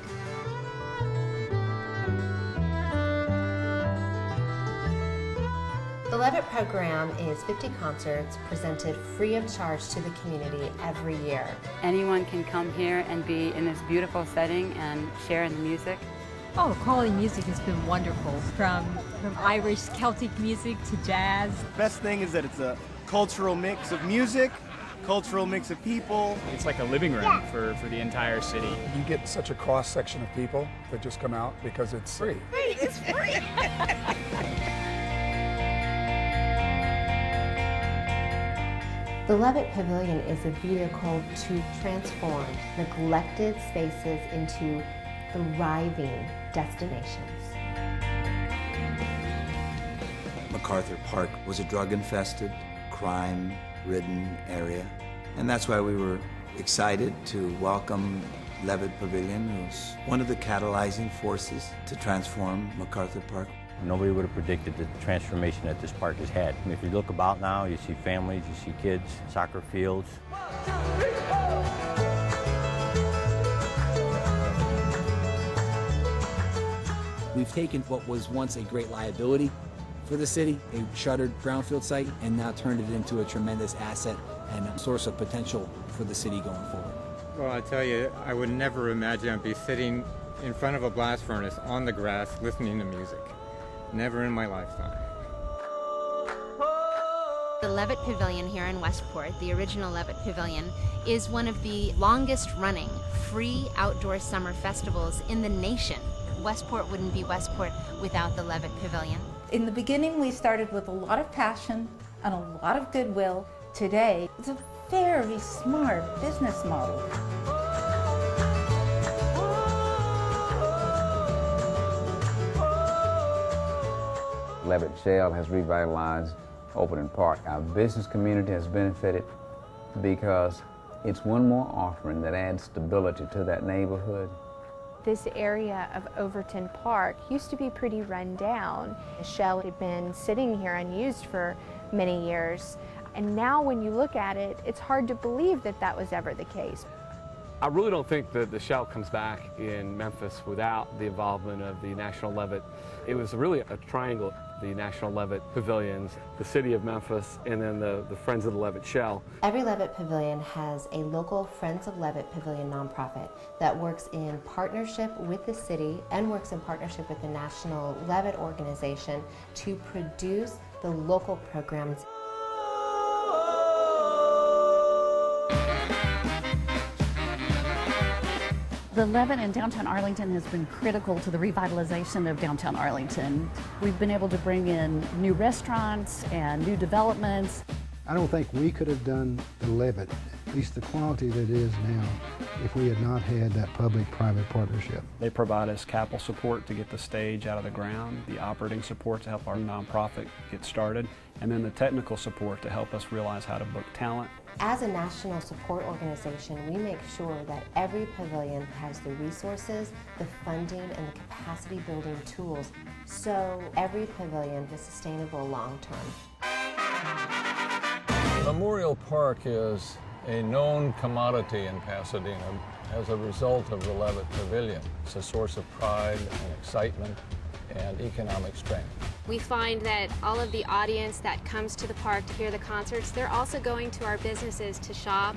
Speaker 13: The Levitt program is 50 concerts presented free of charge to the community every year.
Speaker 14: Anyone can come here and be in this beautiful setting and share in the music.
Speaker 15: Oh, the quality music has been wonderful, from Irish Celtic music to jazz.
Speaker 16: Best thing is that it's a cultural mix of music, cultural mix of people.
Speaker 17: It's like a living room for the entire city.
Speaker 18: You get such a cross section of people that just come out because it's free.
Speaker 12: It's free!
Speaker 13: The Levitt Pavilion is a vehicle to transform neglected spaces into thriving destinations.
Speaker 19: MacArthur Park was a drug-infested, crime-ridden area, and that's why we were excited to welcome Levitt Pavilion, who's one of the catalyzing forces to transform MacArthur Park.
Speaker 20: Nobody would have predicted the transformation that this park has had. I mean, if you look about now, you see families, you see kids, soccer fields.
Speaker 21: We've taken what was once a great liability for the city, a shuttered brownfield site, and now turned it into a tremendous asset and a source of potential for the city going forward.
Speaker 22: Well, I tell you, I would never imagine I'd be sitting in front of a blast furnace on the grass listening to music. Never in my lifetime.
Speaker 23: The Levitt Pavilion here in Westport, the original Levitt Pavilion, is one of the longest running free outdoor summer festivals in the nation. Westport wouldn't be Westport without the Levitt Pavilion.
Speaker 12: In the beginning, we started with a lot of passion and a lot of goodwill. Today, it's a very smart business model.
Speaker 24: Levitt Shell has revitalized Opening Park. Our business community has benefited because it's one more offering that adds stability to that neighborhood.
Speaker 25: This area of Overton Park used to be pretty run down. The shell had been sitting here unused for many years, and now when you look at it, it's hard to believe that that was ever the case.
Speaker 26: I really don't think that the shell comes back in Memphis without the involvement of the National Levitt. It was really a triangle, the National Levitt Pavilions, the City of Memphis, and then the Friends of the Levitt Shell.
Speaker 13: Every Levitt Pavilion has a local Friends of Levitt Pavilion nonprofit that works in partnership with the city and works in partnership with the National Levitt organization to produce the local programs.
Speaker 27: The Levitt in downtown Arlington has been critical to the revitalization of downtown Arlington. We've been able to bring in new restaurants and new developments.
Speaker 28: I don't think we could have done the Levitt, at least the quality that it is now, if we had not had that public-private partnership.
Speaker 17: They provide us capital support to get the stage out of the ground, the operating support to help our nonprofit get started, and then the technical support to help us realize how to book talent.
Speaker 13: As a national support organization, we make sure that every pavilion has the resources, the funding, and the capacity building tools, so every pavilion is sustainable long-term.
Speaker 29: Memorial Park is a known commodity in Pasadena as a result of the Levitt Pavilion. It's a source of pride and excitement and economic strength.
Speaker 23: We find that all of the audience that comes to the park to hear the concerts, they're also going to our businesses to shop.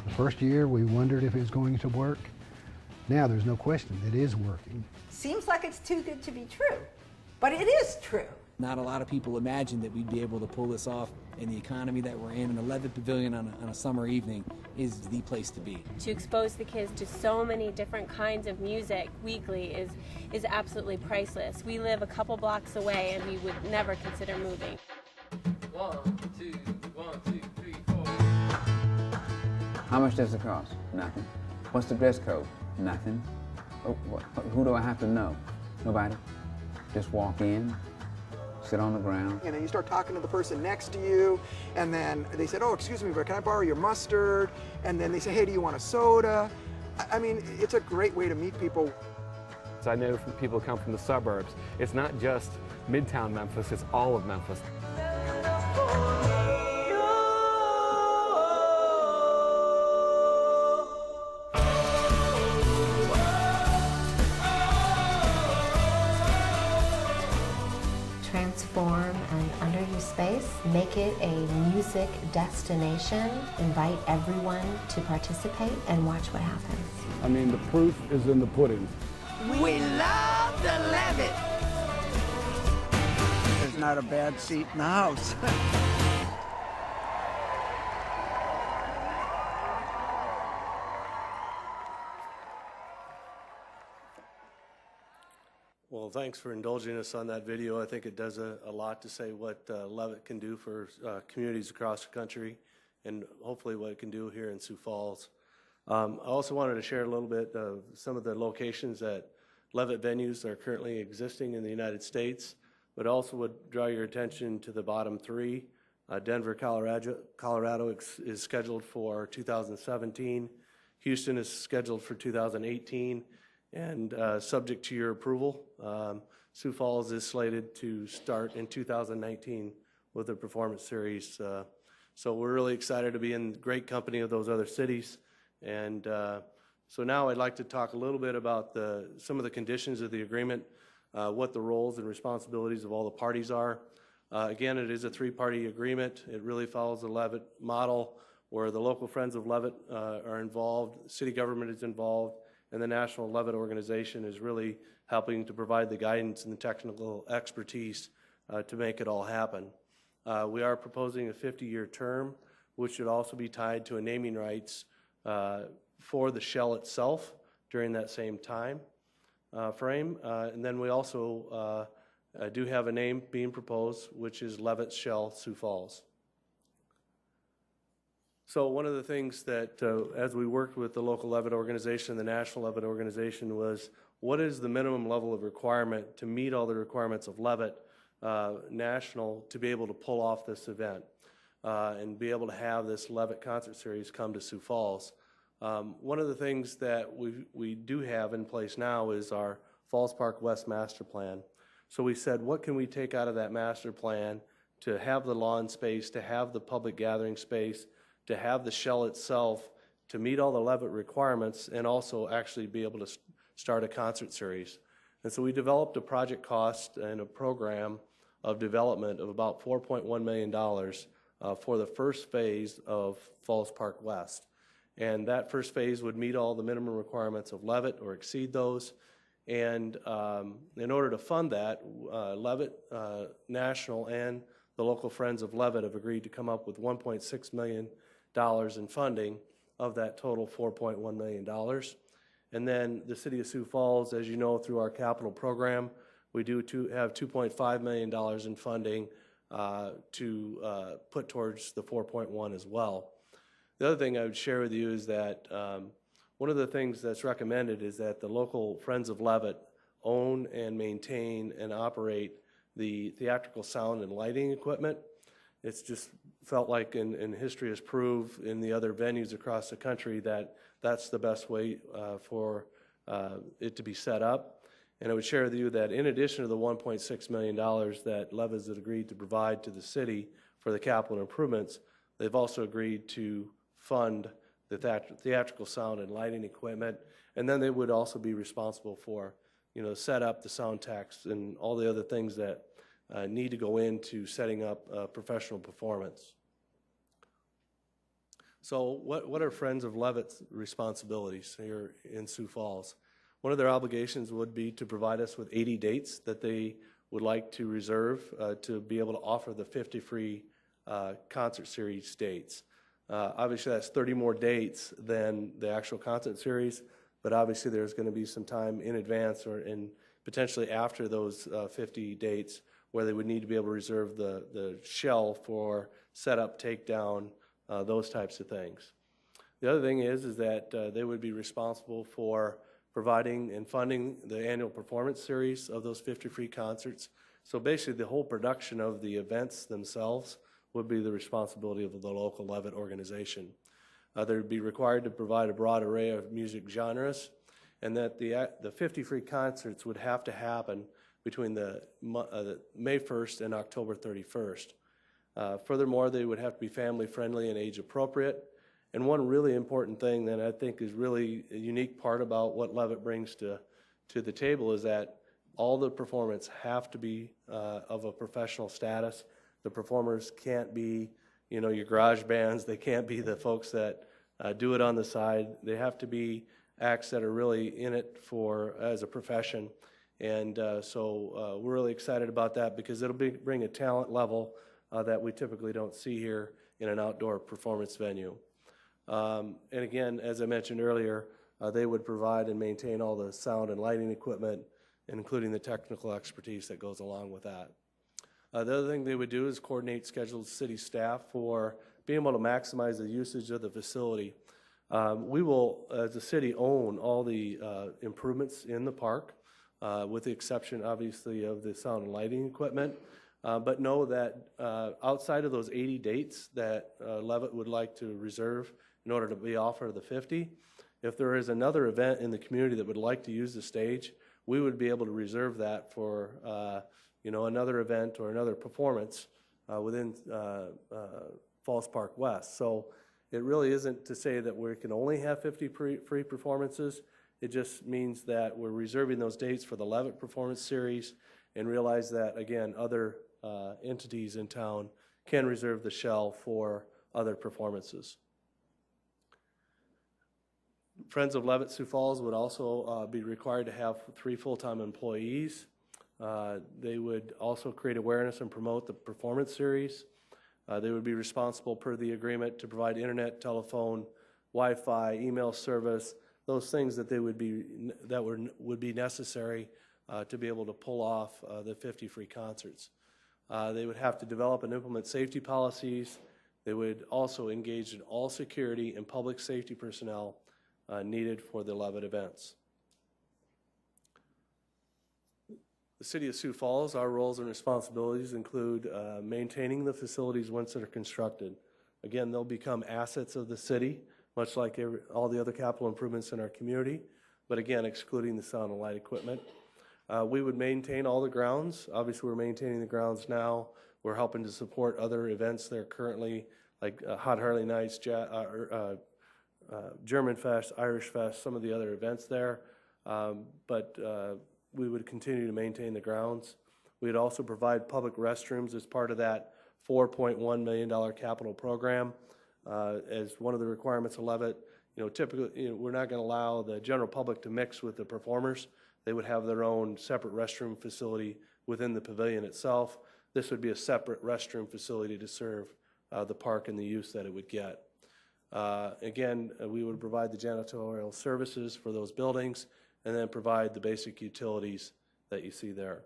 Speaker 28: The first year we wondered if it was going to work. Now there's no question it is working.
Speaker 12: Seems like it's too good to be true, but it is true.
Speaker 21: Not a lot of people imagined that we'd be able to pull this off in the economy that we're in. An Levitt Pavilion on a summer evening is the place to be.
Speaker 1: To expose the kids to so many different kinds of music weekly is absolutely priceless. We live a couple blocks away and we would never consider moving.
Speaker 2: 1, 2, 1, 2, 3, 4.
Speaker 24: How much does it cost? Nothing. What's the dress code? Nothing. Who do I have to know? Nobody. Just walk in, sit on the ground.
Speaker 3: And then you start talking to the person next to you, and then they said, oh, excuse me, but can I borrow your mustard? And then they say, hey, do you want a soda? I mean, it's a great way to meet people.
Speaker 26: So I know from people who come from the suburbs, it's not just Midtown Memphis, it's all of Memphis.
Speaker 13: Transform an underused space, make it a music destination, invite everyone to participate and watch what happens.
Speaker 18: I mean, the proof is in the pudding.
Speaker 4: We love the Levitt.
Speaker 3: There's not a bad seat in the house.
Speaker 10: Well, thanks for indulging us on that video. I think it does a lot to say what Levitt can do for communities across the country and hopefully what it can do here in Sioux Falls. I also wanted to share a little bit of some of the locations that Levitt venues are currently existing in the United States, but also would draw your attention to the bottom three. Denver, Colorado is scheduled for 2017. Houston is scheduled for 2018. And subject to your approval, Sioux Falls is slated to start in 2019 with a performance series. So we're really excited to be in great company of those other cities. And so now I'd like to talk a little bit about some of the conditions of the agreement, what the roles and responsibilities of all the parties are. Again, it is a three-party agreement. It really follows the Levitt model where the local Friends of Levitt are involved, city government is involved, and the National Levitt Organization is really helping to provide the guidance and the technical expertise to make it all happen. We are proposing a 50-year term, which should also be tied to a naming rights for the shell itself during that same time frame. And then we also do have a name being proposed, which is Levitt Shell Sioux Falls. So one of the things that, as we worked with the local Levitt organization, the National Levitt organization, was what is the minimum level of requirement to meet all the requirements of Levitt National to be able to pull off this event and be able to have this Levitt concert series come to Sioux Falls. One of the things that we do have in place now is our Falls Park West Master Plan. So we said, what can we take out of that master plan to have the lawn space, to have the public gathering space, to have the shell itself, to meet all the Levitt requirements, and also actually be able to start a concert series. And so we developed a project cost and a program of development of about $4.1 million for the first phase of Falls Park West. And that first phase would meet all the minimum requirements of Levitt or exceed those. And in order to fund that, Levitt National and the local Friends of Levitt have agreed to come up with $1.6 million in funding of that total $4.1 million. And then the City of Sioux Falls, as you know, through our capital program, we do have $2.5 million in funding to put towards the 4.1 as well. The other thing I would share with you is that one of the things that's recommended is that the local Friends of Levitt own and maintain and operate the theatrical sound and lighting equipment. It's just felt like, and history has proved in the other venues across the country, that that's the best way for it to be set up. And I would share with you that in addition to the $1.6 million that Levitt has agreed to provide to the city for the capital improvements, they've also agreed to fund the theatrical sound and lighting equipment. And then they would also be responsible for, set up the sound techs and all the other things that need to go into setting up professional performance. So what are Friends of Levitt's responsibilities here in Sioux Falls? One of their obligations would be to provide us with 80 dates that they would like to reserve to be able to offer the 50 free concert series dates. Obviously that's 30 more dates than the actual concert series, but obviously there's going to be some time in advance or in potentially after those 50 dates where they would need to be able to reserve the shell for setup, takedown, those types of things. The other thing is that they would be responsible for providing and funding the annual performance series of those 50 free concerts. So basically the whole production of the events themselves would be the responsibility of the local Levitt organization. They would be required to provide a broad array of music genres, and that the 50 free concerts would have to happen between the May 1st and October 31st. Furthermore, they would have to be family friendly and age appropriate. And one really important thing that I think is really a unique part about what Levitt brings to the table is that all the performance have to be of a professional status. The performers can't be, your garage bands. They can't be the folks that do it on the side. They have to be acts that are really in it as a profession. And so we're really excited about that because it'll bring a talent level that we typically don't see here in an outdoor performance venue. And again, as I mentioned earlier, they would provide and maintain all the sound and lighting equipment, including the technical expertise that goes along with that. The other thing they would do is coordinate scheduled city staff for being able to maximize the usage of the facility. We will, as a city, own all the improvements in the park, with the exception, obviously, of the sound and lighting equipment. But know that outside of those 80 dates that Levitt would like to reserve in order to be offered the 50, if there is another event in the community that would like to use the stage, we would be able to reserve that for another event or another performance within Falls Park West. So it really isn't to say that we can only have 50 free performances. It just means that we're reserving those dates for the Levitt Performance Series and realize that, again, other entities in town can reserve the shell for other performances. Friends of Levitt Sioux Falls would also be required to have 3 full-time employees. They would also create awareness and promote the performance series. They would be responsible per the agreement to provide internet, telephone, Wi-Fi, email service, those things that would be necessary to be able to pull off the 50 free concerts. They would have to develop and implement safety policies. They would also engage in all security and public safety personnel needed for the Levitt events. The City of Sioux Falls, our roles and responsibilities include maintaining the facilities once they're constructed. Again, they'll become assets of the city, much like all the other capital improvements in our community, but again, excluding the sound and light equipment. We would maintain all the grounds. Obviously, we're maintaining the grounds now. We're helping to support other events there currently, like Hot Harley Nights, German Fest, Irish Fest, some of the other events there. But we would continue to maintain the grounds. We'd also provide public restrooms as part of that $4.1 million capital program. As one of the requirements of Levitt, typically we're not going to allow the general public to mix with the performers. They would have their own separate restroom facility within the pavilion itself. This would be a separate restroom facility to serve the park and the use that it would get. Again, we would provide the janitorial services for those buildings and then provide the basic utilities that you see there.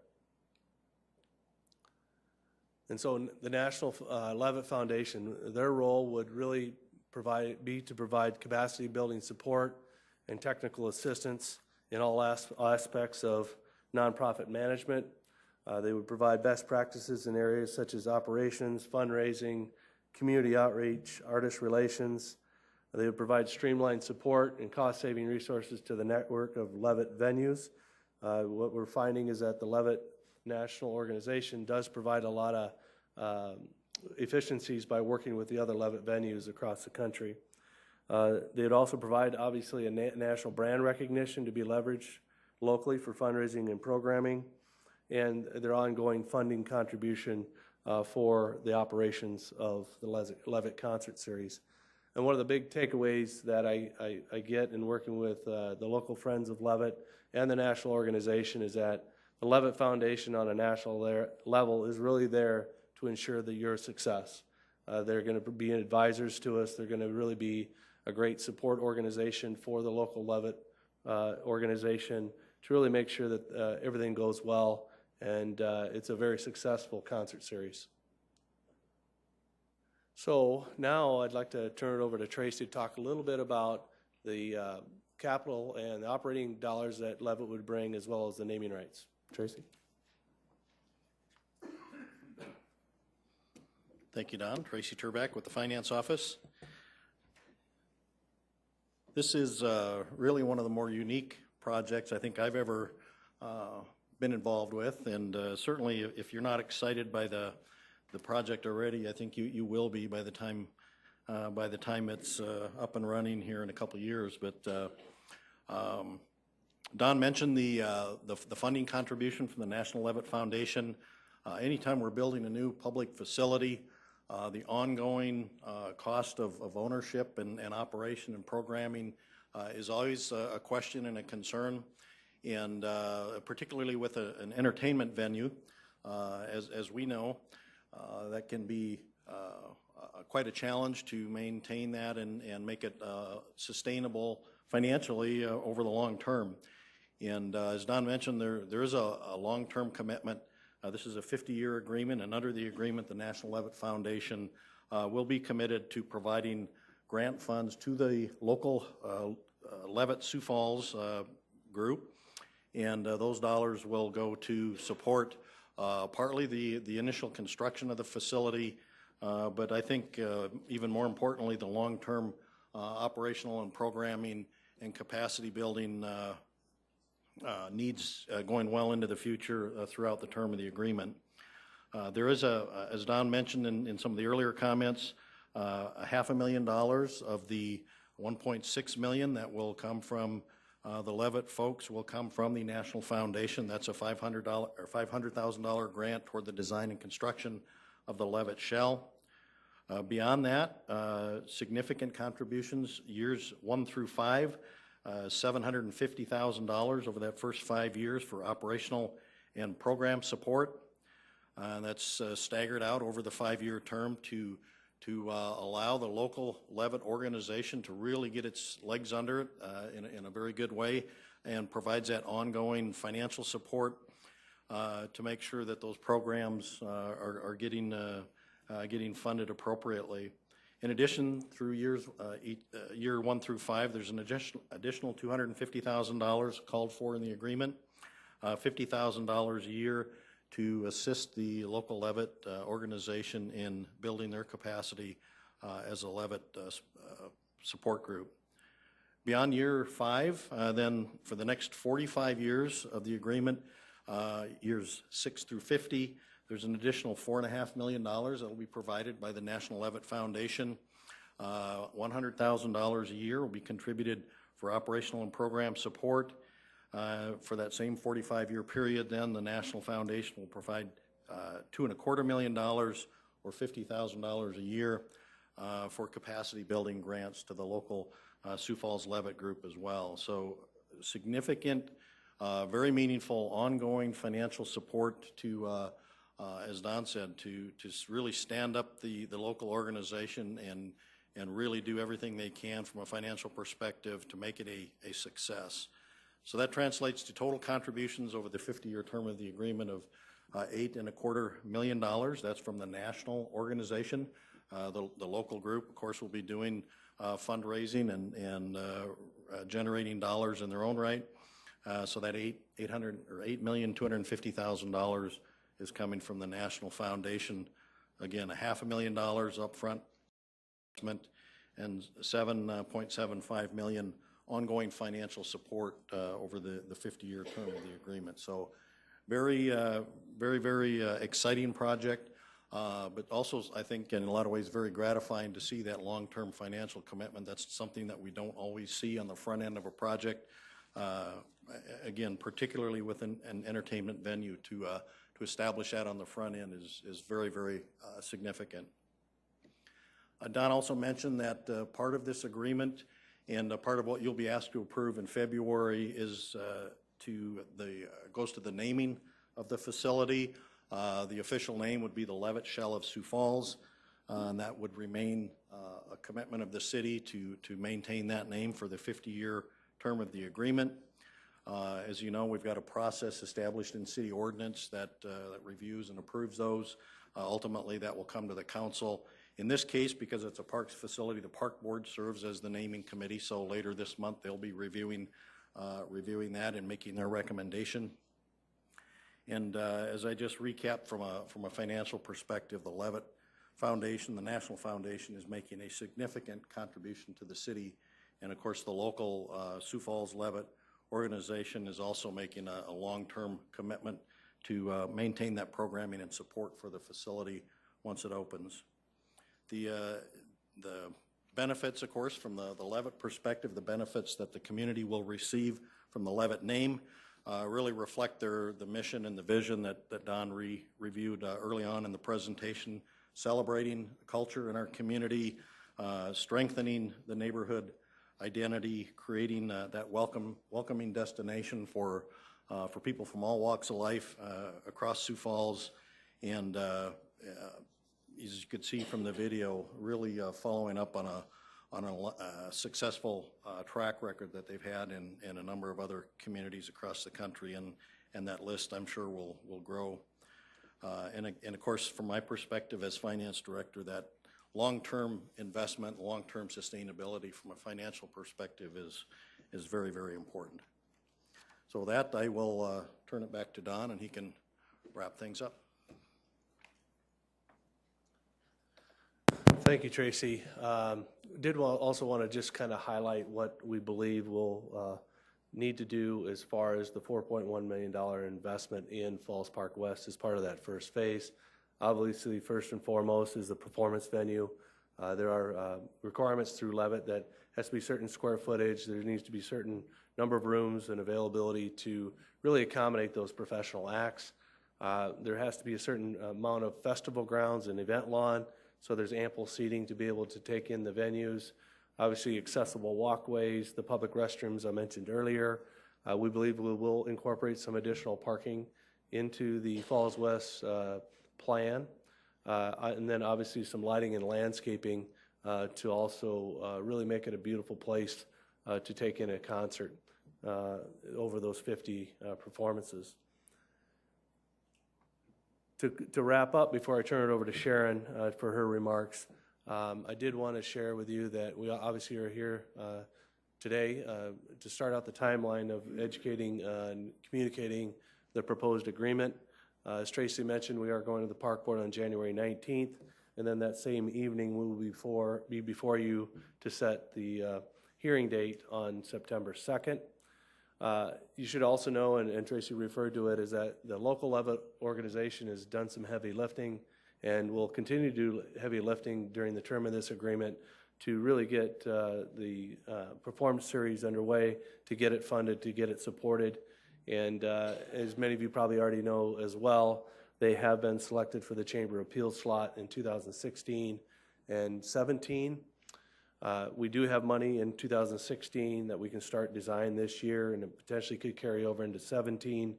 Speaker 10: And so the National Levitt Foundation, their role would really be to provide capacity building support and technical assistance in all aspects of nonprofit management. They would provide best practices in areas such as operations, fundraising, community outreach, artist relations. They would provide streamlined support and cost-saving resources to the network of Levitt venues. What we're finding is that the Levitt National Organization does provide a lot of efficiencies by working with the other Levitt venues across the country. They'd also provide, obviously, a national brand recognition to be leveraged locally for fundraising and programming, and their ongoing funding contribution for the operations of the Levitt Concert Series. And one of the big takeaways that I get in working with the local Friends of Levitt and the national organization is that the Levitt Foundation on a national level is really there to ensure that you're a success. They're going to be advisors to us. They're going to really be a great support organization for the local Levitt organization to really make sure that everything goes well, and it's a very successful concert series. So now I'd like to turn it over to Tracy to talk a little bit about the capital and the operating dollars that Levitt would bring, as well as the naming rights. Tracy?
Speaker 5: Thank you, Don. Tracy Turback with the Finance Office. This is really one of the more unique projects I think I've ever been involved with, and certainly if you're not excited by the project already, I think you will be by the time it's up and running here in a couple of years. But Don mentioned the funding contribution from the National Levitt Foundation. Anytime we're building a new public facility, the ongoing cost of ownership and operation and programming is always a question and a concern, and particularly with an entertainment venue, as we know, that can be quite a challenge to maintain that and make it sustainable financially over the long term. And as Don mentioned, there is a long-term commitment. This is a 50-year agreement, and under the agreement, the National Levitt Foundation will be committed to providing grant funds to the local Levitt Sioux Falls group, and those dollars will go to support partly the initial construction of the facility, but I think even more importantly, the long-term operational and programming and capacity building needs going well into the future throughout the term of the agreement. There is as Don mentioned in some of the earlier comments, $500,000 of the $1.6 million that will come from the Levitt folks will come from the National Foundation. That's a $500,000 grant toward the design and construction of the Levitt shell. Beyond that, significant contributions years 1 through 5. $750,000 over that first 5 years for operational and program support. That's staggered out over the 5-year term to allow the local Levitt organization to really get its legs under it in a very good way, and provides that ongoing financial support to make sure that those programs are getting funded appropriately. In addition, through year 1 through 5, there's an additional $250,000 called for in the agreement, $50,000 a year to assist the local Levitt organization in building their capacity as a Levitt support group. Beyond year 5, then for the next 45 years of the agreement, years 6 through 50, there's an additional $4.5 million that will be provided by the National Levitt Foundation. $100,000 a year will be contributed for operational and program support. For that same 45-year period, then the National Foundation will provide $2.25 million or $50,000 a year for capacity building grants to the local Sioux Falls Levitt group as well. So significant, very meaningful, ongoing financial support to as Don said, to really stand up the local organization and really do everything they can from a financial perspective to make it a success. So that translates to total contributions over the 50-year term of the agreement of $8.25 million. That's from the national organization. The local group, of course, will be doing fundraising and generating dollars in their own right. So that $8,250,000 is coming from the National Foundation. Again, $500,000 upfront and $7.75 million ongoing financial support over the 50-year term of the agreement. So very exciting project, but also I think in a lot of ways very gratifying to see that long-term financial commitment. That's something that we don't always see on the front end of a project. again, particularly with an entertainment venue, to establish that on the front end is very, very significant. Don also mentioned that part of this agreement and part of what you'll be asked to approve in February is goes to the naming of the facility. The official name would be the Levitt Shell of Sioux Falls, and that would remain a commitment of the city to maintain that name for the 50-year term of the agreement. As you know, we've got a process established in city ordinance that reviews and approves those. Ultimately, that will come to the council. In this case, because it's a parks facility, the park board serves as the naming committee, so later this month they'll be reviewing that and making their recommendation. And as I just recapped from a financial perspective, the Levitt Foundation, the National Foundation, is making a significant contribution to the city, and of course the local Sioux Falls Levitt organization is also making a long-term commitment to maintain that programming and support for the facility once it opens. The benefits, of course, from the Levitt perspective, the benefits that the community will receive from the Levitt name really reflect the mission and the vision that Don reviewed early on in the presentation, celebrating culture in our community, strengthening the neighborhood identity, creating that welcoming destination for people from all walks of life across Sioux Falls, and as you could see from the video, really following up on a successful track record that they've had in a number of other communities across the country, and that list I'm sure will grow. And of course, from my perspective as finance director, that long-term investment, long-term sustainability from a financial perspective is very, very important. So with that, I will turn it back to Don, and he can wrap things up.
Speaker 10: Thank you, Tracy. Did also want to just kind of highlight what we believe we'll need to do as far as the $4.1 million investment in Falls Park West as part of that first phase. Obviously, first and foremost is the performance venue. There are requirements through Levitt that has to be certain square footage. There needs to be certain number of rooms and availability to really accommodate those professional acts. There has to be a certain amount of festival grounds and event lawn, so there's ample seating to be able to take in the venues. Obviously, accessible walkways, the public restrooms I mentioned earlier. We believe we will incorporate some additional parking into the Falls West plan, and then obviously some lighting and landscaping to also really make it a beautiful place to take in a concert over those 50 performances. To wrap up, before I turn it over to Sharon for her remarks, I did want to share with you that we obviously are here today to start out the timeline of educating and communicating the proposed agreement. As Tracy mentioned, we are going to the Park Board on January 19th, and then that same evening we will be before you to set the hearing date on September 2nd. You should also know, and Tracy referred to it, is that the local Levitt organization has done some heavy lifting and will continue to do heavy lifting during the term of this agreement to really get the performance series underway, to get it funded, to get it supported. And as many of you probably already know as well, they have been selected for the Chamber Appeals slot in 2016 and 17. We do have money in 2016 that we can start design this year, and it potentially could carry over into 17.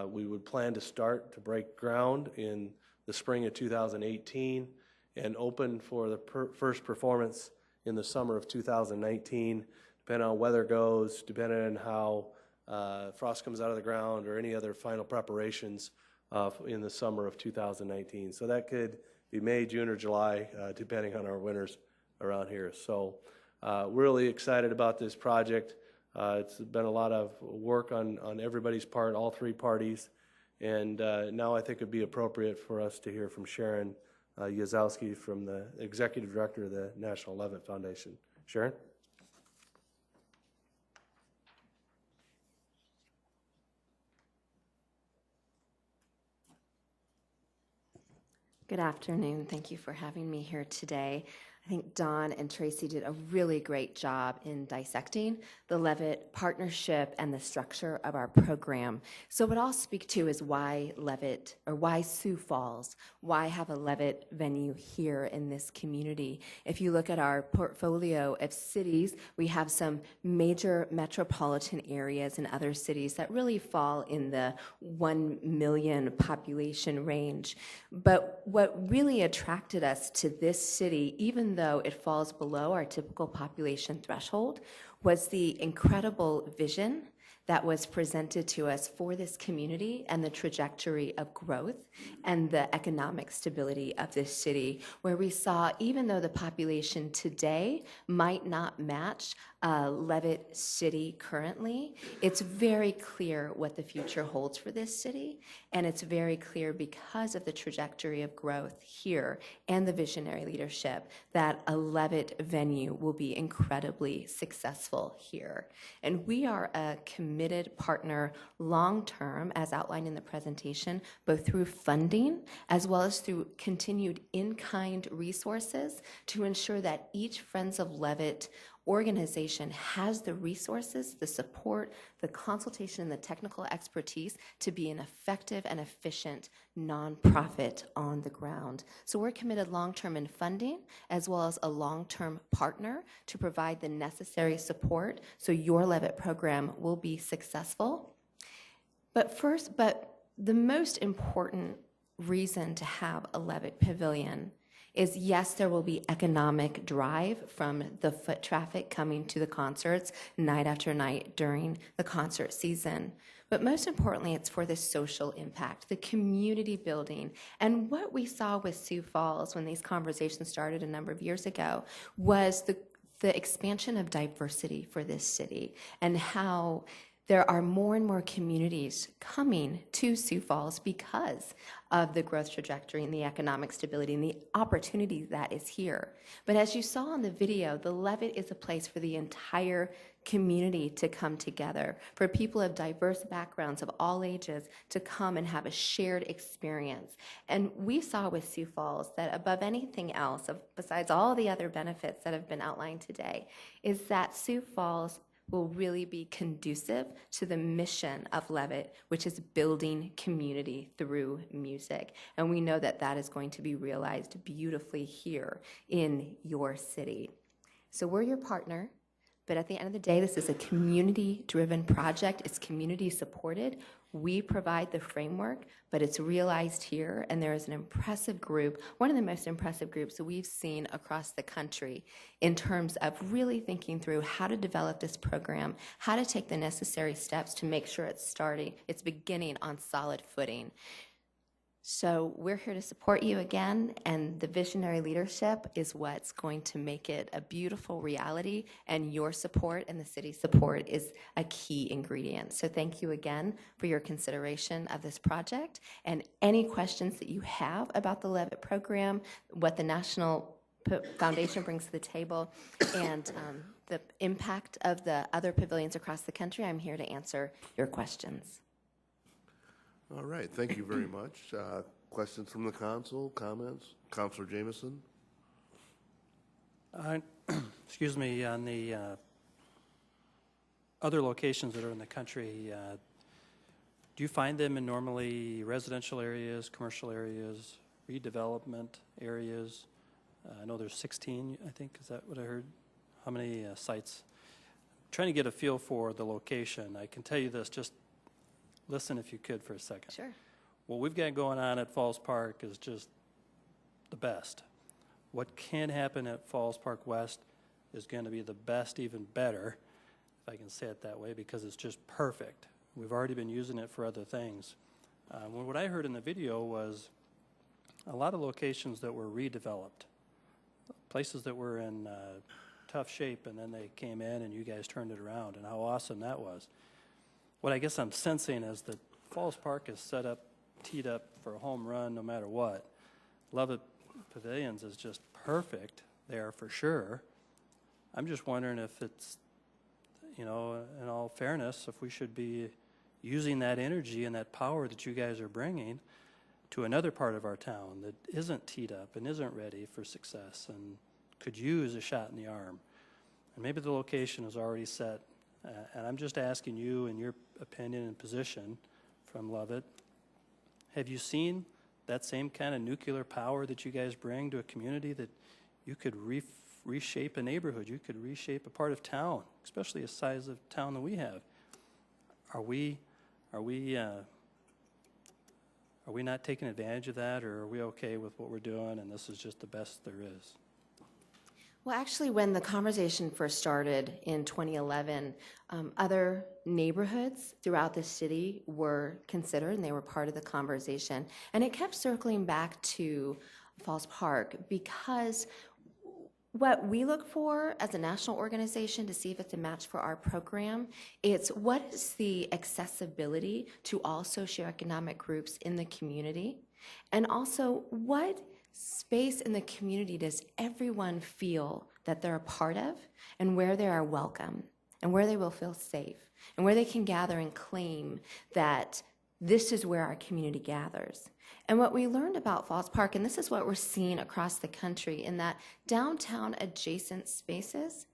Speaker 10: We would plan to start to break ground in the spring of 2018 and open for the first performance in the summer of 2019, depending on weather goes, depending on how frost comes out of the ground or any other final preparations in the summer of 2019. So that could be May, June, or July, depending on our winters around here. So really excited about this project. It's been a lot of work on everybody's part, all three parties, and now I think it'd be appropriate for us to hear from Sharon Yazowski, from the Executive Director of the National Levitt Foundation. Sharon?
Speaker 6: Good afternoon. Thank you for having me here today. I think Don and Tracy did a really great job in dissecting the Levitt partnership and the structure of our program. So what I'll speak to is why Levitt, or why Sioux Falls, why have a Levitt venue here in this community. If you look at our portfolio of cities, we have some major metropolitan areas and other cities that really fall in the 1 million population range. But what really attracted us to this city, even though it falls below our typical population threshold, was the incredible vision that was presented to us for this community and the trajectory of growth and the economic stability of this city, where we saw, even though the population today might not match Levitt City currently, it's very clear what the future holds for this city, and it's very clear because of the trajectory of growth here and the visionary leadership that a Levitt venue will be incredibly successful here. And we are a committed partner long-term, as outlined in the presentation, both through funding as well as through continued in-kind resources to ensure that each Friends of Levitt organization has the resources, the support, the consultation, and the technical expertise to be an effective and efficient nonprofit on the ground. So we're committed long-term in funding as well as a long-term partner to provide the necessary support so your Levitt program will be successful. But the most important reason to have a Levitt Pavilion is, yes, there will be economic drive from the foot traffic coming to the concerts night after night during the concert season. But most importantly, it's for the social impact, the community building. And what we saw with Sioux Falls when these conversations started a number of years ago was the expansion of diversity for this city, and how there are more and more communities coming to Sioux Falls because of the growth trajectory and the economic stability and the opportunity that is here. But as you saw in the video, the Levitt is a place for the entire community to come together, for people of diverse backgrounds of all ages to come and have a shared experience. And we saw with Sioux Falls that above anything else, besides all the other benefits that have been outlined today, is that Sioux Falls will really be conducive to the mission of Levitt, which is building community through music. And we know that that is going to be realized beautifully here in your city. So we're your partner, but at the end of the day, this is a community-driven project. It's community-supported. We provide the framework, but it's realized here, and there is an impressive group, one of the most impressive groups that we've seen across the country in terms of really thinking through how to develop this program, how to take the necessary steps to make sure it's beginning on solid footing. So we're here to support you again, and the visionary leadership is what's going to make it a beautiful reality, and your support and the city's support is a key ingredient. So thank you again for your consideration of this project, and any questions that you have about the Levitt program, what the National Foundation brings to the table, and the impact of the other pavilions across the country, I'm here to answer your questions.
Speaker 7: All right, thank you very much. Questions from the council, comments? Councilor Jameson?
Speaker 8: Excuse me, on the other locations that are in the country, do you find them in normally residential areas, commercial areas, redevelopment areas? I know there's 16, I think, is that what I heard? How many sites? I'm trying to get a feel for the location. I can tell you this, just listen if you could for a second.
Speaker 6: Sure.
Speaker 8: What we've got going on at Falls Park is just the best. What can happen at Falls Park West is going to be the best, even better, if I can say it that way, because it's just perfect. We've already been using it for other things. What I heard in the video was a lot of locations that were redeveloped, places that were in tough shape, and then they came in and you guys turned it around, and how awesome that was. What I guess I'm sensing is that Falls Park is set up, teed up for a home run no matter what. Levitt Pavilions is just perfect there for sure. I'm just wondering if it's, you know, in all fairness, if we should be using that energy and that power that you guys are bringing to another part of our town that isn't teed up and isn't ready for success and could use a shot in the arm. And maybe the location is already set. And I'm just asking you, in your opinion and position from Levitt, have you seen that same kind of nuclear power that you guys bring to a community, that you could reshape a neighborhood, you could reshape a part of town, especially the size of town that we have? Are we not taking advantage of that, or are we okay with what we're doing and this is just the best there is?
Speaker 6: Well, actually, when the conversation first started in 2011, other neighborhoods throughout the city were considered, and they were part of the conversation. And it kept circling back to Falls Park, because what we look for as a national organization to see if it's a match for our program, it's what is the accessibility to all socioeconomic groups in the community, and also what space in the community does everyone feel that they're a part of, and where they are welcome, and where they will feel safe, and where they can gather and claim that this is where our community gathers. And what we learned about Falls Park, and this is what we're seeing across the country, in that downtown adjacent spaces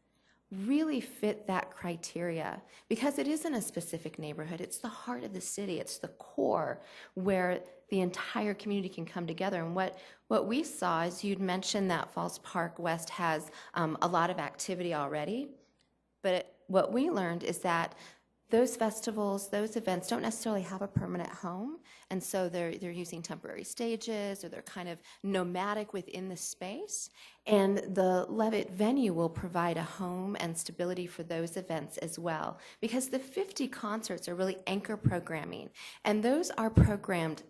Speaker 6: really fit that criteria, because it isn't a specific neighborhood. It's the heart of the city. It's the core where the entire community can come together. And what we saw is, you'd mentioned that Falls Park West has a lot of activity already, but what we learned is that those festivals, those events don't necessarily have a permanent home, and so they're using temporary stages, or they're kind of nomadic within the space. And the Levitt venue will provide a home and stability for those events as well, because the 50 concerts are really anchor programming, and those are programmed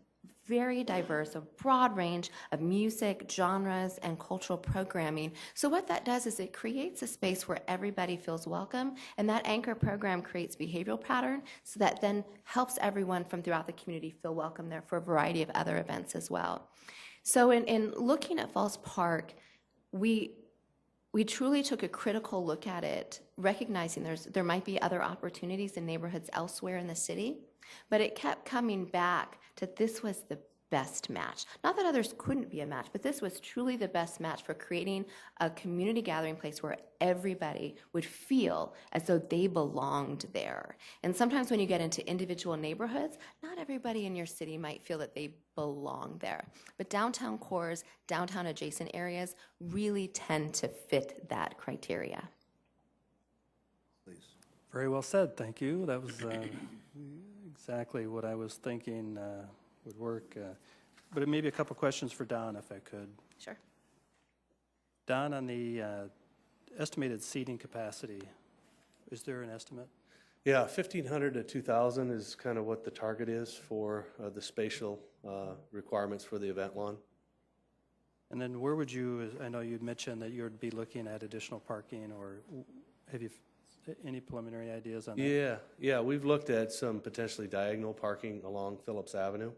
Speaker 6: very diverse, a broad range of music, genres, and cultural programming. So what that does is it creates a space where everybody feels welcome, and that anchor program creates behavioral pattern, so that then helps everyone from throughout the community feel welcome there for a variety of other events as well. So in looking at Falls Park, we truly took a critical look at it, recognizing there might be other opportunities in neighborhoods elsewhere in the city, but it kept coming back to this was the best match. Not that others couldn't be a match, but this was truly the best match for creating a community gathering place where everybody would feel as though they belonged there. And sometimes when you get into individual neighborhoods, not everybody in your city might feel that they belong there. But downtown cores, downtown adjacent areas really tend to fit that criteria.
Speaker 7: Please.
Speaker 8: Very well said, thank you. That was exactly what I was thinking would work. But maybe a couple questions for Don, if I could.
Speaker 6: Sure.
Speaker 8: Don, on the estimated seating capacity, is there an estimate?
Speaker 10: Yeah, 1,500 to 2,000 is kind of what the target is for the spatial requirements for the event lawn.
Speaker 8: And then where would you, I know you'd mentioned that you would be looking at additional parking, or have you any preliminary ideas on that?
Speaker 10: Yeah, we've looked at some potentially diagonal parking along Phillips Avenue,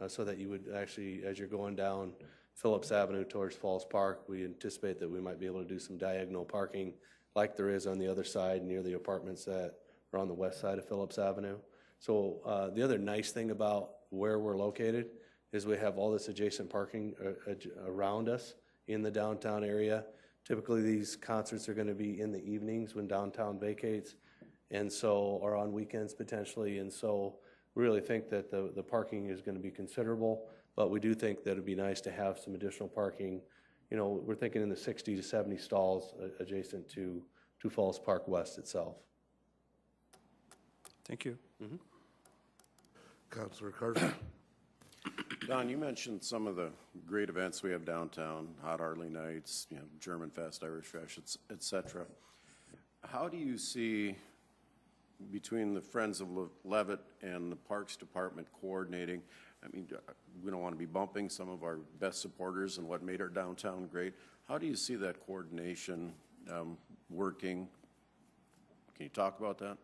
Speaker 10: so that you would actually, as you're going down Phillips Avenue towards Falls Park, we anticipate that we might be able to do some diagonal parking like there is on the other side near the apartments that are on the west side of Phillips Avenue. So the other nice thing about where we're located is we have all this adjacent parking around us in the downtown area. Typically, these concerts are going to be in the evenings when downtown vacates, and so, or on weekends potentially, and so we really think that the parking is going to be considerable, but we do think that it'd be nice to have some additional parking. You know, we're thinking in the 60 to 70 stalls adjacent to Falls Park West itself.
Speaker 8: Thank you.
Speaker 7: Mm-hmm. Councilor Carson.
Speaker 9: Don, you mentioned some of the great events we have downtown, Hot Harley Nights, German Fest, Irish Fest, et cetera. How do you see, between the Friends of Levitt and the Parks Department coordinating, I mean, we don't want to be bumping some of our best supporters and what made our downtown great. How do you see that coordination working? Can you talk about that?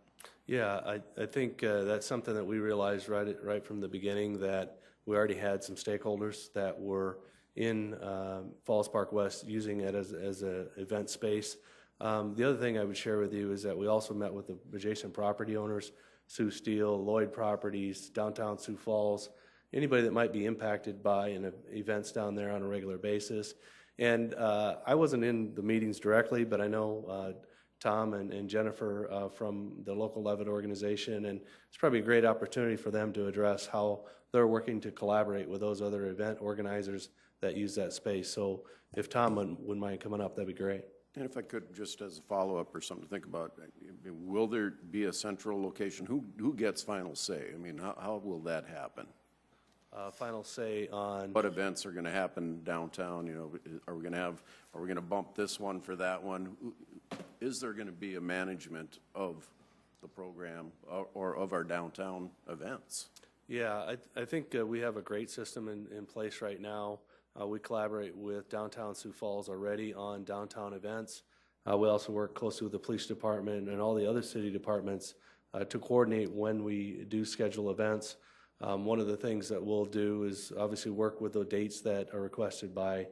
Speaker 10: Yeah, I think that's something that we realized right from the beginning, that we already had some stakeholders that were in Falls Park West using it as an event space. The other thing I would share with you is that we also met with the adjacent property owners, Sioux Steel, Lloyd Properties, downtown Sioux Falls, anybody that might be impacted by events down there on a regular basis. And I wasn't in the meetings directly, but I know Tom and Jennifer from the local Levitt organization, and it's probably a great opportunity for them to address how they're working to collaborate with those other event organizers that use that space. So if Tom wouldn't mind coming up, that'd be great.
Speaker 9: And if I could, just as a follow-up or something to think about, will there be a central location? Who gets final say? I mean, how will that happen?
Speaker 10: Final say on
Speaker 9: what events are going to happen downtown? You know, are we going to bump this one for that one? Is there going to be a management of the program or of our downtown events?
Speaker 10: Yeah, I think we have a great system in place right now. We collaborate with downtown Sioux Falls already on downtown events. We also work closely with the police department and all the other city departments to coordinate when we do schedule events. One of the things that we'll do is obviously work with the dates that are requested by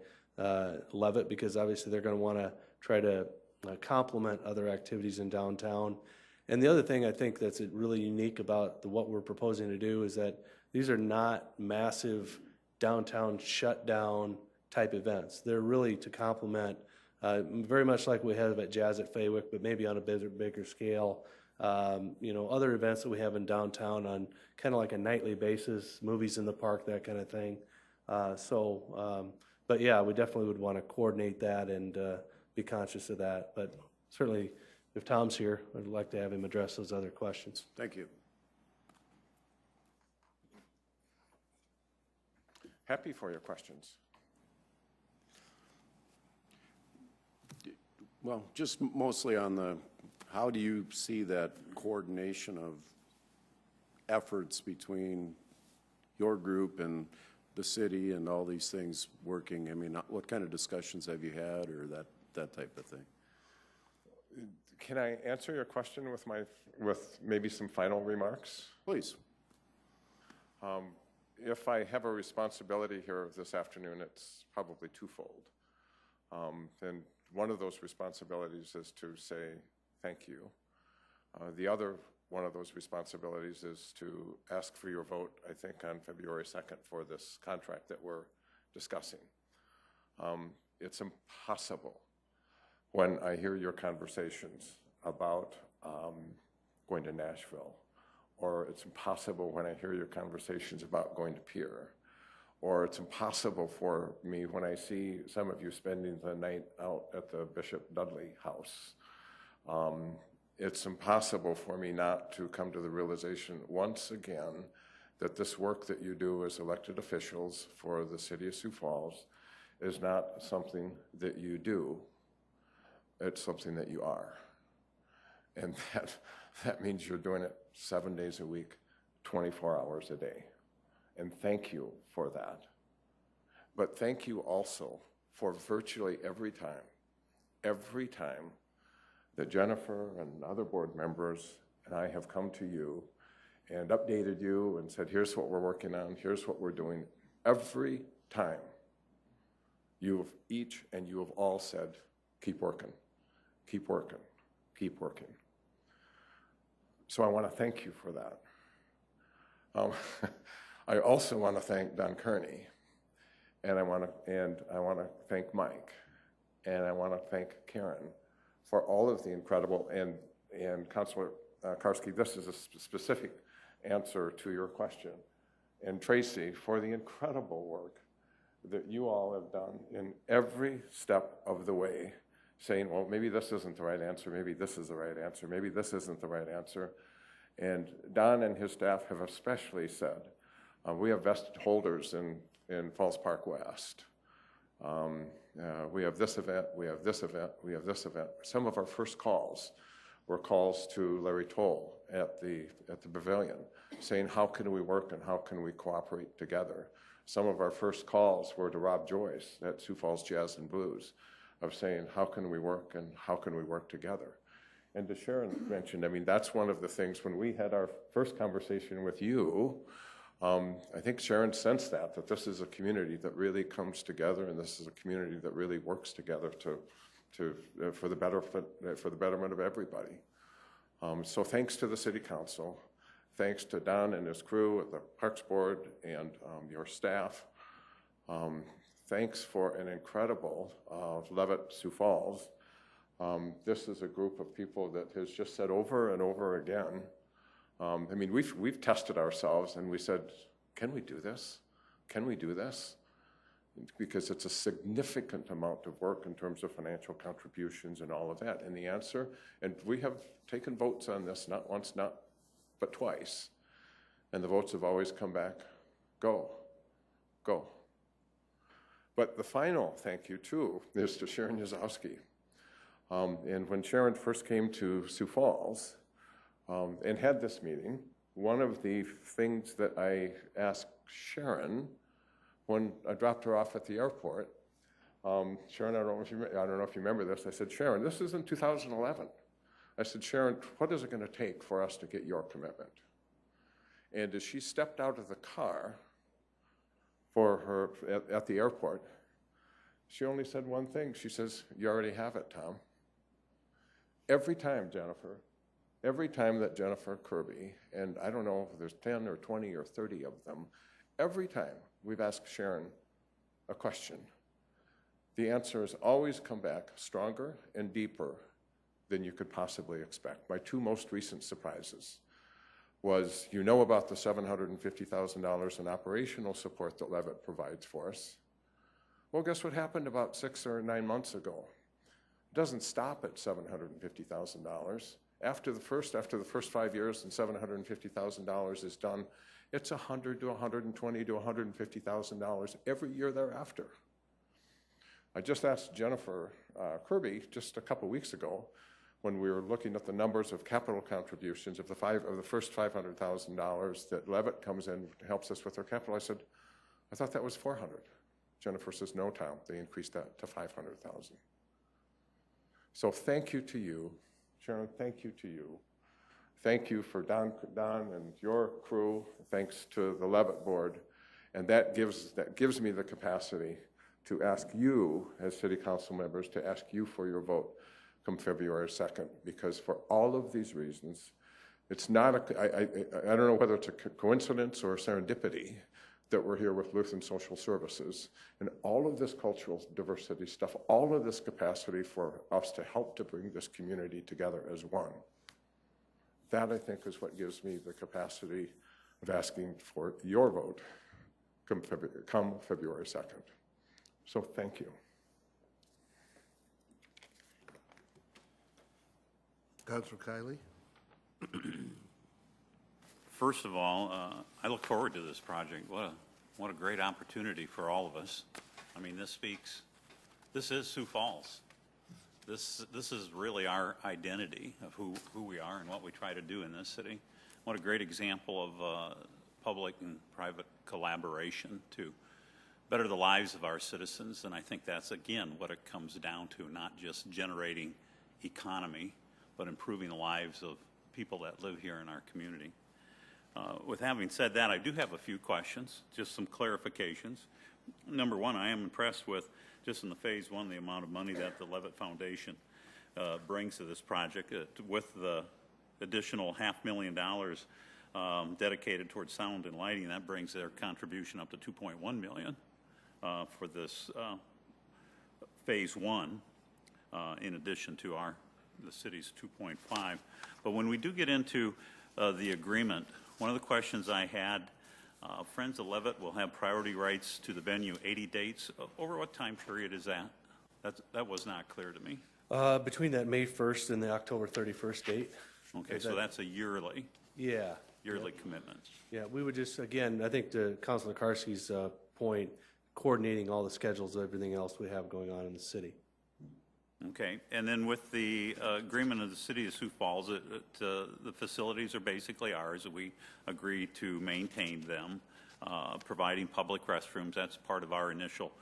Speaker 10: Levitt, because obviously they're going to want to try to complement other activities in downtown. And the other thing I think that's really unique about what we're proposing to do is that these are not massive downtown shutdown type events. They're really to complement, very much like we have at Jazz at Faywick, but maybe on a bigger scale. You know, other events that we have in downtown on kind of like a nightly basis, movies in the park, that kind of thing. But yeah, we definitely would want to coordinate that and be conscious of that. But certainly, if Tom's here, I'd like to have him address those other questions.
Speaker 9: Thank you.
Speaker 11: Happy for your questions.
Speaker 9: Well, just mostly on how do you see that coordination of efforts between your group and the city and all these things working? I mean, what kind of discussions have you had, or that type of thing?
Speaker 11: Can I answer your question with maybe some final remarks?
Speaker 9: Please.
Speaker 11: If I have a responsibility here this afternoon, it's probably twofold. And one of those responsibilities is to say thank you. The other one of those responsibilities is to ask for your vote, I think, on February 2nd for this contract that we're discussing. It's impossible when I hear your conversations about going to Nashville, or it's impossible when I hear your conversations about going to Pierre, or it's impossible for me when I see some of you spending the night out at the Bishop Dudley house. It's impossible for me not to come to the realization once again that this work that you do as elected officials for the City of Sioux Falls is not something that you do, it's something that you are. And that means you're doing it 7 days a week, 24 hours a day. And thank you for that. But thank you also for virtually every time that Jennifer and other board members and I have come to you and updated you and said, here's what we're working on, here's what we're doing. Every time you have all said, keep working, keep working, keep working. So I want to thank you for that. I also want to thank Don Kearney, and I want to thank Mike, and I want to thank Karen for all of the incredible, and Councilor Karski, this is a specific answer to your question, and Tracy, for the incredible work that you all have done in every step of the way, saying, well, maybe this isn't the right answer, maybe this is the right answer, maybe this isn't the right answer. And Don and his staff have especially said, we have vested holders in Falls Park West. We have this event, we have this event, we have this event. Some of our first calls were calls to Larry Toll at the pavilion, saying how can we work and how can we cooperate together. Some of our first calls were to Rob Joyce at Sioux Falls Jazz and Blues, of saying how can we work and how can we work together. And as Sharon mentioned, I mean, that's one of the things when we had our first conversation with you, I think Sharon sensed that this is a community that really comes together, and this is a community that really works together for the betterment of everybody. So thanks to the City Council, thanks to Don and his crew at the Parks Board and your staff. thanks for an incredible Levitt Sioux Falls. This is a group of people that has just said over and over again, I mean, we've tested ourselves and we said, can we do this? Can we do this? Because it's a significant amount of work in terms of financial contributions and all of that. And the answer, and we have taken votes on this, not once, but twice. And the votes have always come back, go, go. But the final thank you, too, is to Sharon Yazowski. And when Sharon first came to Sioux Falls and had this meeting, one of the things that I asked Sharon when I dropped her off at the airport, Sharon, I don't know if you remember this, I said, Sharon, this is in 2011. I said, Sharon, what is it going to take for us to get your commitment? And as she stepped out of the car for her at the airport, she only said one thing. She says, you already have it, Tom. Every time, Jennifer, every time that Jennifer Kirby, and I don't know if there's 10 or 20 or 30 of them, every time we've asked Sharon a question, the answer has always come back stronger and deeper than you could possibly expect. My two most recent surprises was, you know about the $750,000 in operational support that Levitt provides for us. Well, guess what happened about 6 or 9 months ago? It doesn't stop at $750,000. After the first 5 years and $750,000 is done, it's $100,000 to $120,000 to $150,000 every year thereafter. I just asked Jennifer Kirby just a couple weeks ago, when we were looking at the numbers of capital contributions of the first $500,000 that Levitt comes in and helps us with our capital. I said, I thought that was $400,000. Jennifer says, no, Tom, they increased that to $500,000. So thank you to you, Sharon. Thank you to you. Thank you for Don and your crew. Thanks to the Levitt board, and that gives me the capacity to ask you, as city council members, to ask you for your vote come February 2nd, because for all of these reasons, it's not I don't know whether it's a coincidence or a serendipity that we're here with Lutheran Social Services and all of this cultural diversity stuff, all of this capacity for us to help to bring this community together as one. That, I think, is what gives me the capacity of asking for your vote come February 2nd. So thank you.
Speaker 7: Councilor Kiley.
Speaker 14: First of all, I look forward to this project. What a great opportunity for all of us. I mean, this is Sioux Falls. This is really our identity of who we are and what we try to do in this city. What a great example of public and private collaboration to better the lives of our citizens. And I think that's, again, what it comes down to, not just generating economy, but improving the lives of people that live here in our community. With having said that, I do have a few questions, just some clarifications. Number one, I am impressed with, just in the phase one, the amount of money that the Levitt Foundation brings to this project. With the additional $500,000 dedicated towards sound and lighting, that brings their contribution up to $2.1 million for this phase one, in addition to the city's 2.5. But when we do get into the agreement, one of the questions I had, Friends of Levitt will have priority rights to the venue 80 dates. Over what time period is that? That was not clear to me.
Speaker 10: Between that May 1st and the October 31st date.
Speaker 14: Okay, so that's a yearly.
Speaker 10: Yeah.
Speaker 14: Yearly commitment.
Speaker 10: Yeah, we would just, again, I think to Councilor Karski's point, coordinating all the schedules of everything else we have going on in the city.
Speaker 14: Okay, and then with the agreement of the City of Sioux Falls, the facilities are basically ours. We agree to maintain them, providing public restrooms. That's part of our initial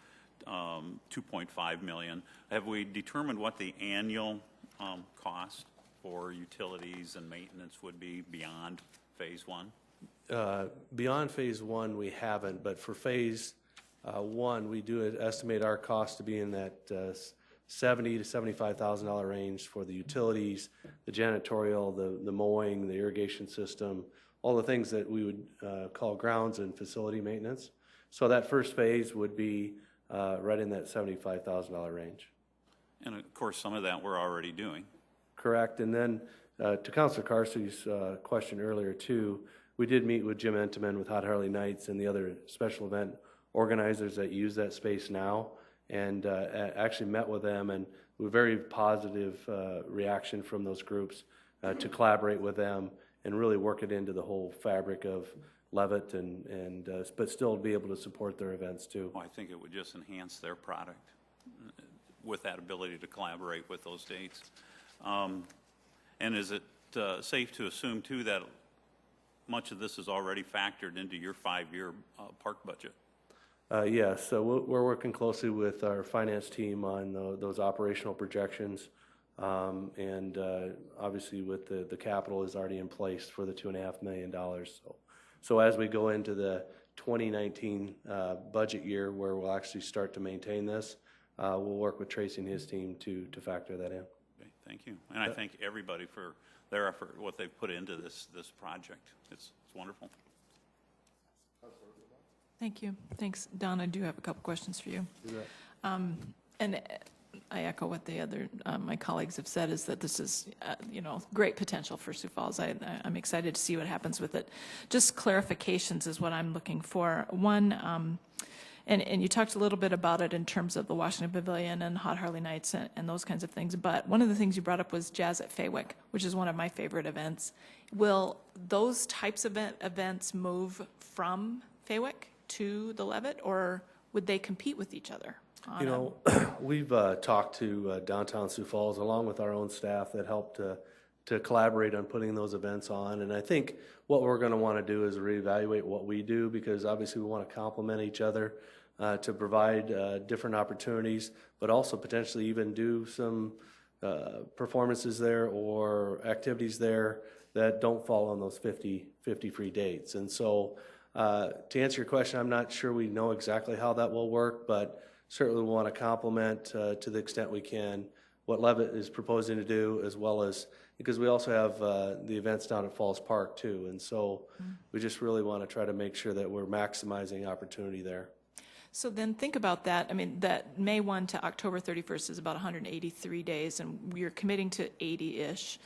Speaker 14: $2.5 million. Have we determined what the annual cost for utilities and maintenance would be beyond phase one?
Speaker 10: Beyond phase one, we haven't, but for phase one, we do estimate our cost to be in that $70,000 to $75,000 range for the utilities, the janitorial, the mowing, the irrigation system, all the things that we would call grounds and facility maintenance. So that first phase would be right in that $75,000 range.
Speaker 14: And of course, some of that we're already doing.
Speaker 10: Correct. And then to Councilor Carsey's question earlier too, we did meet with Jim Entenman with Hot Harley Nights and the other special event organizers that use that space now, and actually met with them, and we very positive reaction from those groups to collaborate with them and really work it into the whole fabric of Levitt, and but still be able to support their events too.
Speaker 14: Well, I think it would just enhance their product with that ability to collaborate with those dates. And is it safe to assume too that much of this is already factored into your 5-year park budget?
Speaker 10: Yes, so we're working closely with our finance team on those operational projections, and obviously with the capital is already in place for the $2.5 million. So as we go into the 2019 budget year, where we'll actually start to maintain this, we'll work with Tracy and his team to factor that in.
Speaker 14: Okay, thank you, and I thank everybody for their effort, what they've put into this project. It's wonderful.
Speaker 15: Thank you. Thanks, Don. I do have a couple questions for you. And I echo what the other my colleagues have said, is that this is great potential for Sioux Falls. I'm excited to see what happens with it. Just clarifications is what I'm looking for. One, and you talked a little bit about it in terms of the Washington Pavilion and Hot Harley Nights and those kinds of things, but one of the things you brought up was Jazz at Faywick, which is one of my favorite events. Will those types of events move from Faywick to the Levitt, or would they compete with each other?
Speaker 10: We've talked to downtown Sioux Falls along with our own staff that helped to collaborate on putting those events on, and I think what we're going to want to do is reevaluate what we do, because obviously we want to complement each other to provide different opportunities, but also potentially even do some performances there or activities there that don't fall on those 50 free dates. And so to answer your question, I'm not sure we know exactly how that will work, but certainly we want to complement to the extent we can what Levitt is proposing to do, as well as, because we also have the events down at Falls Park too, and so we just really want to try to make sure that we're maximizing opportunity there.
Speaker 15: So then think about that. I mean, that May 1 to October 31st is about 183 days, and we're committing to 80-ish.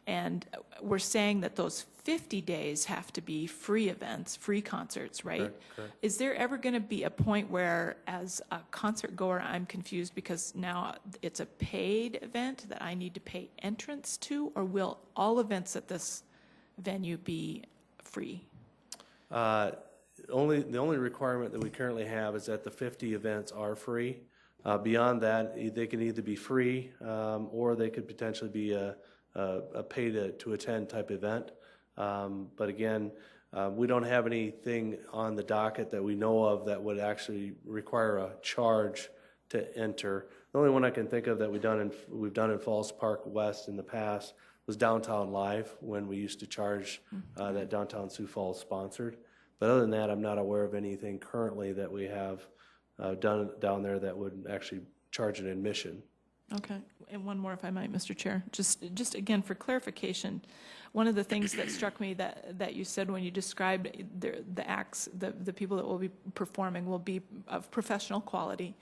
Speaker 15: And we're saying that those 50 days have to be free events, free concerts, right?
Speaker 10: Correct.
Speaker 15: Is there ever going to be a point where, as a concert goer, I'm confused because now it's a paid event that I need to pay entrance to, or will all events at this venue be free?
Speaker 10: The only requirement that we currently have is that the 50 events are free. Beyond that, they can either be free or they could potentially be a pay to attend type event. But again, we don't have anything on the docket that we know of that would actually require a charge to enter. The only one I can think of that we've done in Falls Park West in the past was Downtown Live, when we used to charge that Downtown Sioux Falls sponsored. But other than that, I'm not aware of anything currently that we have done down there that would actually charge an admission.
Speaker 15: Okay, and one more if I might, Mr. Chair. Just again for clarification, one of the things that struck me that you said when you described the acts, the people that will be performing will be of professional quality,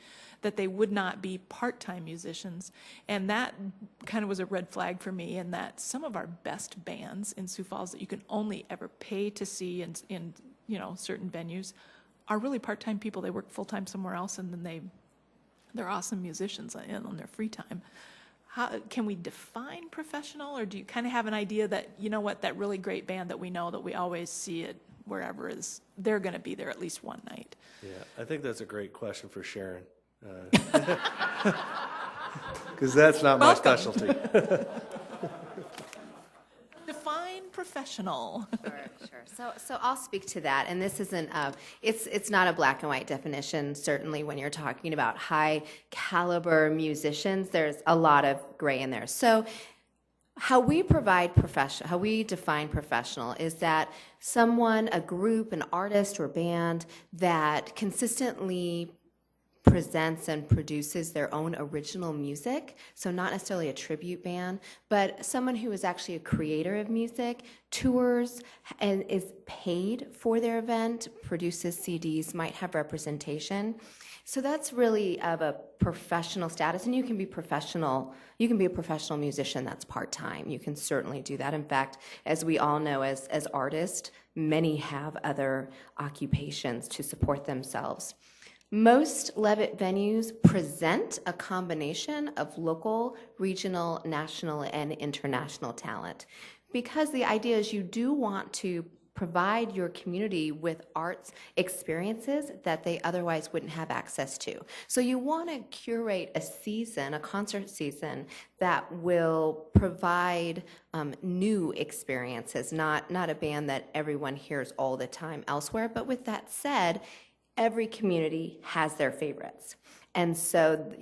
Speaker 15: that they would not be part-time musicians, and that kind of was a red flag for me, in that some of our best bands in Sioux Falls that you can only ever pay to see in certain venues are really part-time people. They work full-time somewhere else, and then they're awesome musicians on their free time. How can we define professional, or do you kind of have an idea that, that really great band that we know that we always see it wherever is, they're going to be there at least one night?
Speaker 10: Yeah, I think that's a great question for Sharon, because that's not my specialty.
Speaker 15: Define professional.
Speaker 13: Sure. So I'll speak to that, and this isn't it's not a black and white definition. Certainly, when you're talking about high caliber musicians, there's a lot of gray in there. So how we define professional is that someone, a group, an artist or band that consistently
Speaker 6: presents and produces their own original music, so not necessarily a tribute band, but someone who is actually a creator of music, tours and is paid for their event, produces CDs, might have representation. So that's really of a professional status, and you can be professional. You can be a professional musician that's part-time. You can certainly do that. In fact, as we all know, as artists, many have other occupations to support themselves. Most Levitt venues present a combination of local, regional, national, and international talent, because the idea is you do want to provide your community with arts experiences that they otherwise wouldn't have access to. So you want to curate a season, a concert season, that will provide new experiences, not a band that everyone hears all the time elsewhere. But with that said, every community has their favorites. And so,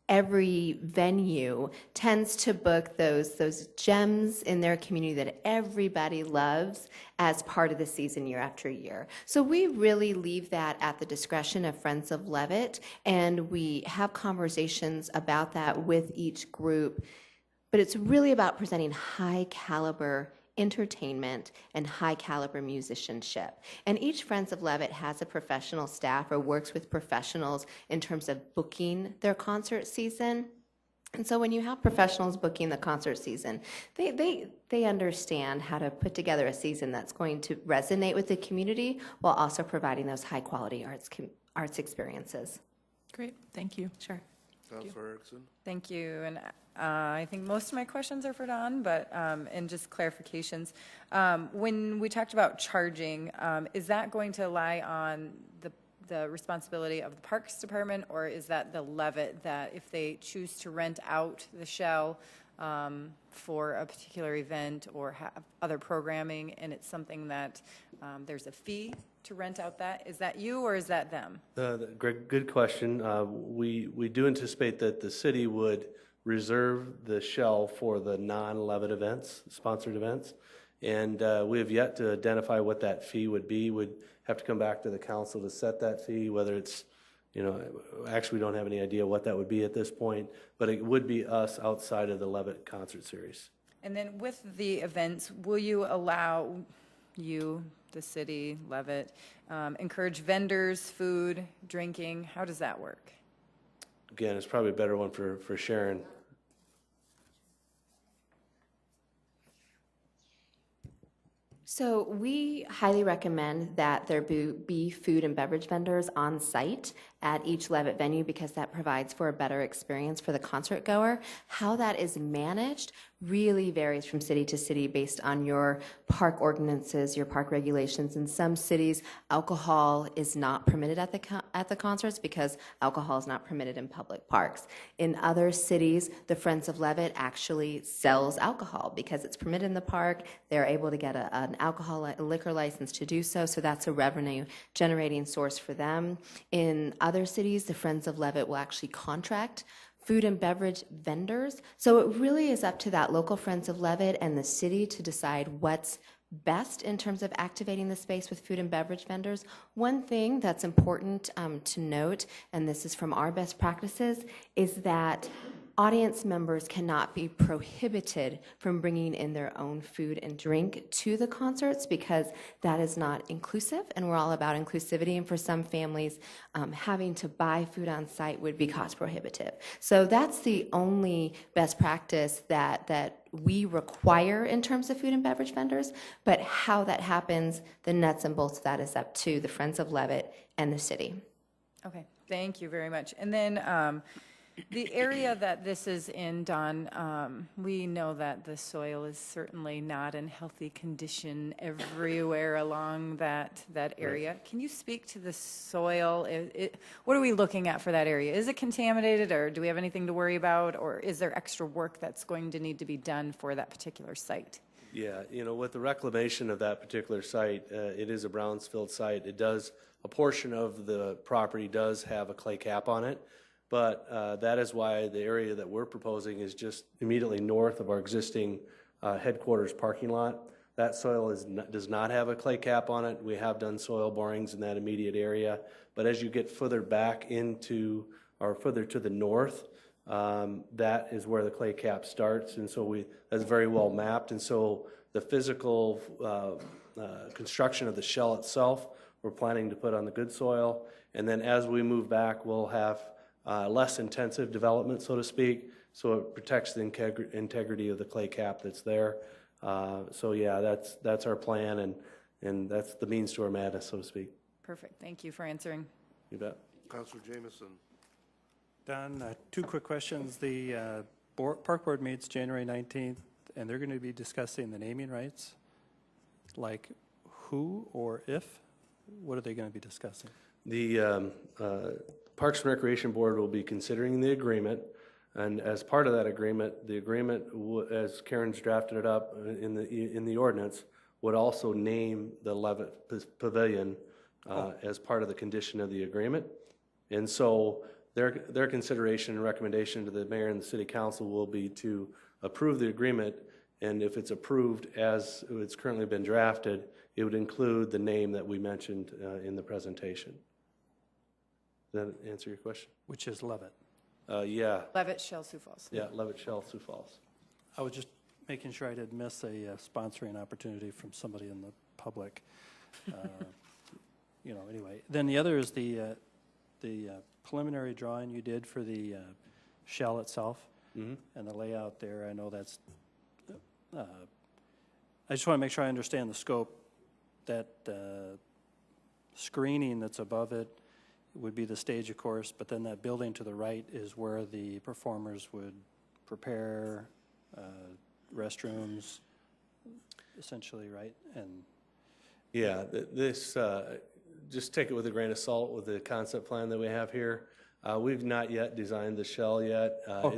Speaker 6: every venue tends to book those gems in their community that everybody loves as part of the season year after year. So we really leave that at the discretion of Friends of Levitt, and we have conversations about that with each group. But it's really about presenting high caliber entertainment and high caliber musicianship. And each Friends of Levitt has a professional staff or works with professionals in terms of booking their concert season. And so when you have professionals booking the concert season, they understand how to put together a season that's going to resonate with the community while also providing those high quality arts experiences.
Speaker 15: Great, thank you.
Speaker 6: Sure.
Speaker 7: Councilor Erickson.
Speaker 16: Thank you. And I think most of my questions are for Don, but and just clarifications. When we talked about charging, is that going to lie on the responsibility of the Parks Department, or is that the Levitt that if they choose to rent out the shell for a particular event or have other programming, and it's something that there's a fee to rent out that? Is that you or is that them?
Speaker 10: Greg, good question. We do anticipate that the city would reserve the shell for the non-Levitt events, sponsored events, and we have yet to identify what that fee would be. Would have to come back to the council to set that fee, whether it's, actually we don't have any idea what that would be at this point, but it would be us outside of the Levitt concert series.
Speaker 16: And then with the events, will you allow the city, Levitt, encourage vendors, food, drinking? How does that work?
Speaker 10: Again, it's probably a better one for Sharon.
Speaker 6: So we highly recommend that there be food and beverage vendors on site at each Levitt venue, because that provides for a better experience for the concert goer. How that is managed really varies from city to city based on your park ordinances, your park regulations. In some cities, alcohol is not permitted at the concerts because alcohol is not permitted in public parks. In other cities, the Friends of Levitt actually sells alcohol because it's permitted in the park. They're able to get an liquor license to do so, so that's a revenue generating source for them. In other cities, the Friends of Levitt will actually contract food and beverage vendors. So it really is up to that local Friends of Levitt and the city to decide what's best in terms of activating the space with food and beverage vendors. One thing that's important to note, and this is from our best practices, is that audience members cannot be prohibited from bringing in their own food and drink to the concerts, because that is not inclusive, and we're all about inclusivity, and for some families, having to buy food on site would be cost prohibitive. So that's the only best practice that we require in terms of food and beverage vendors, but how that happens, the nuts and bolts of that is up to the Friends of Levitt and the city.
Speaker 16: Okay, thank you very much. And then the area that this is in, Don, we know that the soil is certainly not in healthy condition everywhere along that area. Right. Can you speak to the soil? What are we looking at for that area? Is it contaminated, or do we have anything to worry about, or is there extra work that's going to need to be done for that particular site?
Speaker 10: Yeah, with the reclamation of that particular site, it is a Brownsfield site. A portion of the property does have a clay cap on it. But that is why the area that we're proposing is just immediately north of our existing headquarters parking lot. That soil does not have a clay cap on it. We have done soil borings in that immediate area, but as you get further back into, or further to the north, that is where the clay cap starts, and so that's very well mapped, and so the physical construction of the shell itself, we're planning to put on the good soil, and then as we move back, we'll have less intensive development, so to speak, so it protects the integrity of the clay cap that's there. So yeah, that's our plan, and that's the means to our madness, so to speak.
Speaker 16: Perfect. Thank you for answering.
Speaker 10: You bet.
Speaker 7: Councilor Jamison.
Speaker 8: Don, 2 quick questions. The Park Board meets January 19th, and they're going to be discussing the naming rights, like who or if? What are they going to be discussing?
Speaker 10: The Parks and Recreation Board will be considering the agreement, and as part of that agreement, the agreement, as Karen's drafted it up in the ordinance, would also name the Levitt Pavilion as part of the condition of the agreement. And so their consideration and recommendation to the mayor and the city council will be to approve the agreement, and if it's approved as it's currently been drafted, it would include the name that we mentioned in the presentation. Does that answer your question?
Speaker 8: Which is Levitt.
Speaker 10: Yeah.
Speaker 16: Levitt, Shell, Sioux Falls.
Speaker 10: Yeah, Levitt, Shell, Sioux Falls.
Speaker 8: I was just making sure I didn't miss a sponsoring opportunity from somebody in the public. Anyway. Then the other is the preliminary drawing you did for the shell itself and the layout there. I know that's, I just want to make sure I understand the scope. That screening that's above it would be the stage, of course, but then that building to the right is where the performers would prepare restrooms, essentially, right? And
Speaker 10: yeah, this, just take it with a grain of salt with the concept plan that we have here. We've not yet designed the shell yet.
Speaker 8: Okay.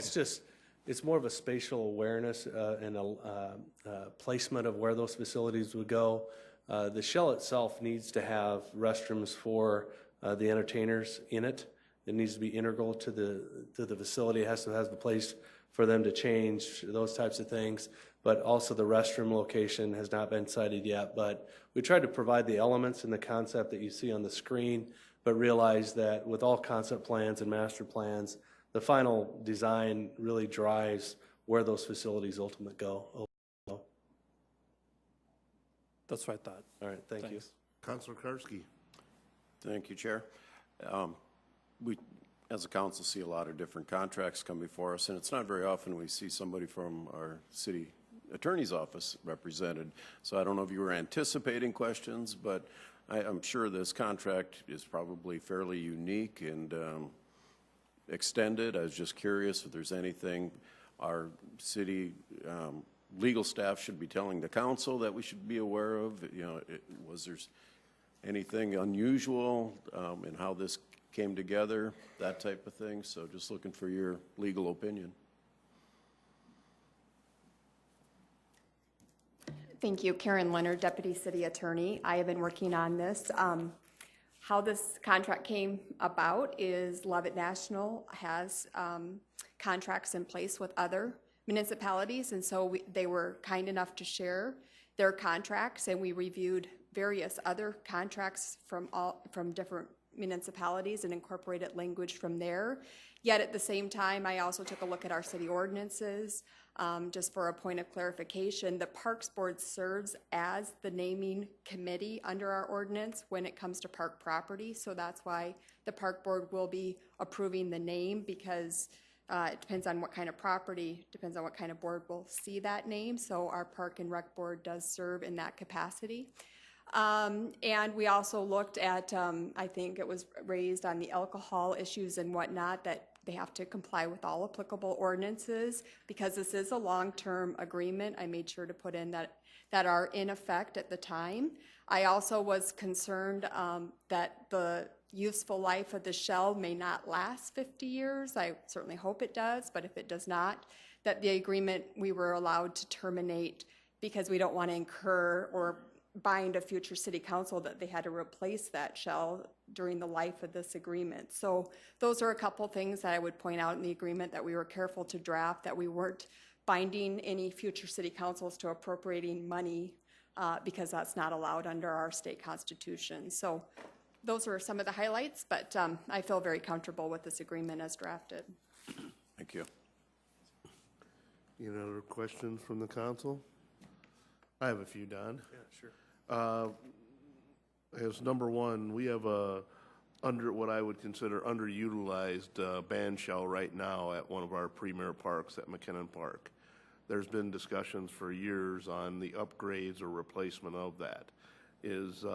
Speaker 10: It's more of a spatial awareness and a placement of where those facilities would go. The shell itself needs to have restrooms for the entertainers in it. It needs to be integral to the facility. It has to have the place for them to change, those types of things. But also the restroom location has not been cited yet. But we tried to provide the elements and the concept that you see on the screen, but realize that with all concept plans and master plans, the final design really drives where those facilities ultimately go.
Speaker 8: That's what I thought.
Speaker 10: All right, thank you.
Speaker 7: Councilor Karski.
Speaker 9: Thank you, Chair. We, as a council, see a lot of different contracts come before us, and it's not very often we see somebody from our city attorney's office represented. So I don't know if you were anticipating questions, but I'm sure this contract is probably fairly unique and extended. I was just curious if there's anything our city legal staff should be telling the council that we should be aware of. Was there anything unusual in how this came together, that type of thing? So just looking for your legal opinion.
Speaker 17: Thank you. Karen Leonard, Deputy City Attorney. I have been working on this. How this contract came about is Levitt National has contracts in place with other municipalities, and so they were kind enough to share their contracts, and we reviewed various other contracts from different municipalities and incorporated language from there. Yet at the same time, I also took a look at our city ordinances. Just for a point of clarification, the Parks Board serves as the naming committee under our ordinance when it comes to park property. So that's why the Park Board will be approving the name, because it depends on what kind of property, depends on what kind of board will see that name. So our Park and Rec Board does serve in that capacity. And we also looked at, I think it was raised on the alcohol issues and whatnot, that they have to comply with all applicable ordinances. Because this is a long-term agreement, I made sure to put in that are in effect at the time. I also was concerned that the useful life of the shell may not last 50 years. I certainly hope it does, but if it does not, that the agreement we were allowed to terminate, because we don't want to incur or bind a future city council that they had to replace that shell during the life of this agreement. So those are a couple things that I would point out in the agreement that we were careful to draft, that we weren't binding any future city councils to appropriating money because that's not allowed under our state constitution. So those are some of the highlights, but I feel very comfortable with this agreement as drafted.
Speaker 9: Thank you.
Speaker 7: Any other questions from the council? I have a few, Don.
Speaker 10: Yeah, sure.
Speaker 7: As number one, we have a what I would consider underutilized band shell right now at one of our premier parks at McKinnon Park. There's been discussions for years on the upgrades or replacement of that. Is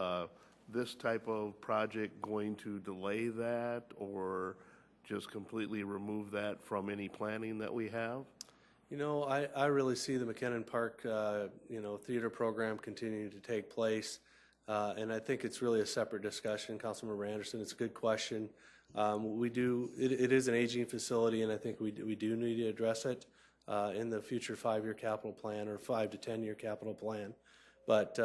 Speaker 7: this type of project going to delay that or just completely remove that from any planning that we have?
Speaker 10: You know, I really see the McKinnon Park, theater program continuing to take place. And I think it's really a separate discussion. Councilmember Anderson, it's a good question. It is an aging facility, and I think we do need to address it in the future 5-year capital plan or 5 to 10-year capital plan. But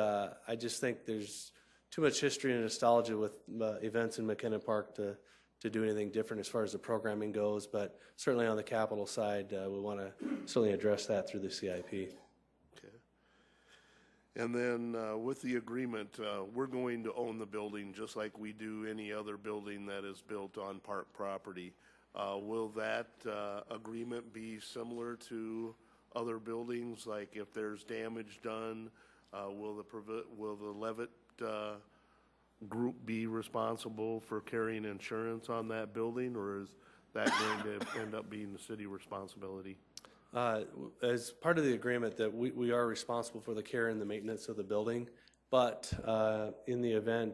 Speaker 10: I just think there's too much history and nostalgia with events in McKinnon Park to do anything different as far as the programming goes. But certainly on the capital side, we want to certainly address that through the CIP.
Speaker 7: And then with the agreement, we're going to own the building just like we do any other building that is built on park property. Will that agreement be similar to other buildings? Like if there's damage done, will the Levitt group be responsible for carrying insurance on that building, or is that going to end up being the city responsibility?
Speaker 10: As part of the agreement that we are responsible for the care and the maintenance of the building, but in the event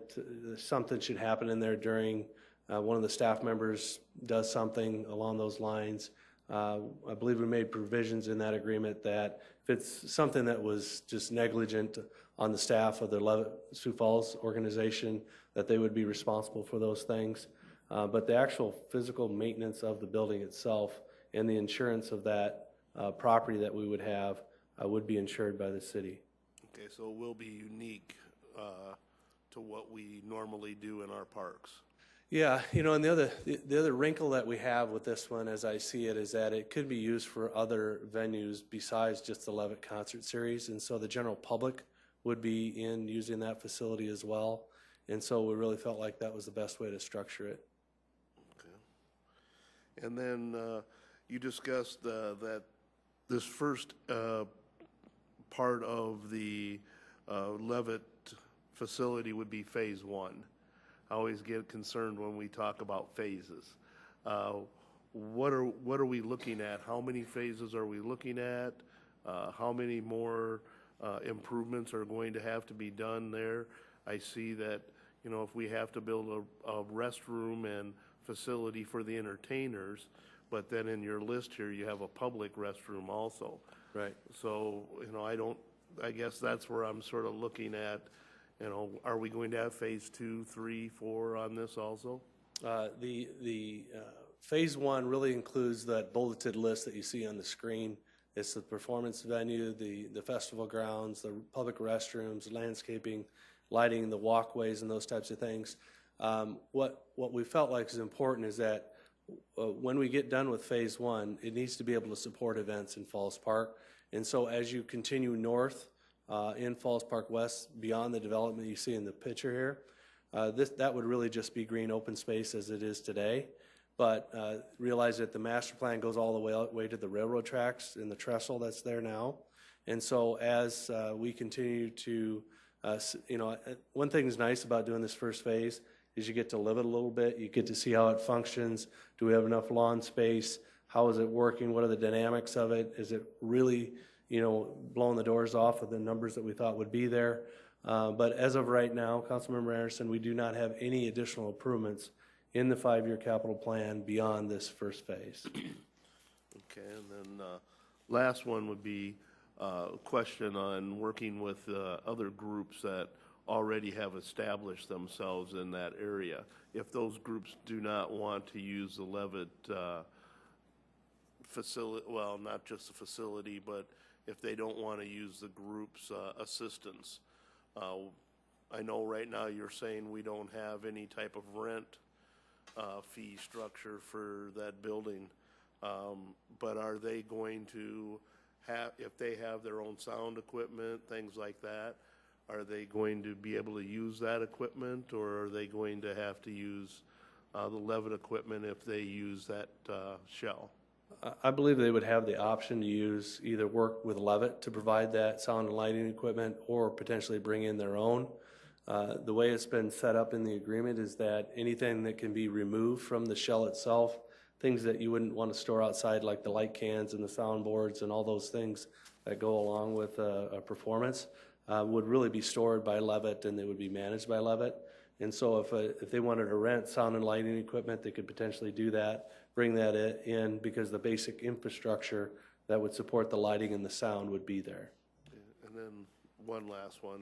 Speaker 10: something should happen in there during one of the staff members does something along those lines, I believe we made provisions in that agreement that if it's something that was just negligent on the staff of the Sioux Falls organization, that they would be responsible for those things. But the actual physical maintenance of the building itself and the insurance of that property that we would have would be insured by the city.
Speaker 7: Okay, so it will be unique to what we normally do in our parks.
Speaker 10: Yeah, you know, and the other wrinkle that we have with this one, as I see it, is that it could be used for other venues besides just the Levitt Concert Series, and so the general public would be in using that facility as well, and so we really felt like that was the best way to structure it.
Speaker 7: Okay. And then you discussed that this first part of the Levitt facility would be phase 1. I always get concerned when we talk about phases. What are we looking at? How many phases are we looking at? How many more improvements are going to have to be done there? I see that, you know, if we have to build a restroom and facility for the entertainers, but then in your list here you have a public restroom also.
Speaker 10: Right.
Speaker 7: So, you know, I guess that's where I'm sort of looking at, you know, are we going to have phase 2, 3, 4 on this also?
Speaker 10: The phase 1 really includes that bulleted list that you see on the screen. It's the performance venue, the festival grounds, the public restrooms, landscaping, lighting, the walkways, and those types of things. What we felt like is important is that when we get done with phase 1, it needs to be able to support events in Falls Park. And so as you continue north in Falls Park West, beyond the development you see in the picture here, that would really just be green open space as it is today. But realize that the master plan goes all the way to the railroad tracks and the trestle that's there now. And so as we continue to, you know, one thing that's nice about doing this first phase is you get to live it a little bit. You get to see how it functions. Do we have enough lawn space? How is it working? What are the dynamics of it? Is it really, you know, blowing the doors off of the numbers that we thought would be there? But as of right now, Councilmember Anderson, we do not have any additional improvements in the 5-year capital plan beyond this first phase.
Speaker 7: Okay, and then last one would be a question on working with other groups that already have established themselves in that area. If those groups do not want to use the Levitt facility, well, not just the facility, but if they don't want to use the group's assistance. I know right now you're saying we don't have any type of rent fee structure for that building, but are they going to have, if they have their own sound equipment, things like that, Are they going to be able to use that equipment, or are they going to have to use the Levitt equipment if they use that shell?
Speaker 10: I believe they would have the option to use, either work with Levitt to provide that sound and lighting equipment, or potentially bring in their own. The way it's been set up in the agreement is that anything that can be removed from the shell itself, things that you wouldn't want to store outside, like the light cans and the soundboards and all those things that go along with a performance, would really be stored by Levitt, and they would be managed by Levitt. And so if they wanted to rent sound and lighting equipment, they could potentially do that, bring that in, because the basic infrastructure that would support the lighting and the sound would be there.
Speaker 7: And then one last one.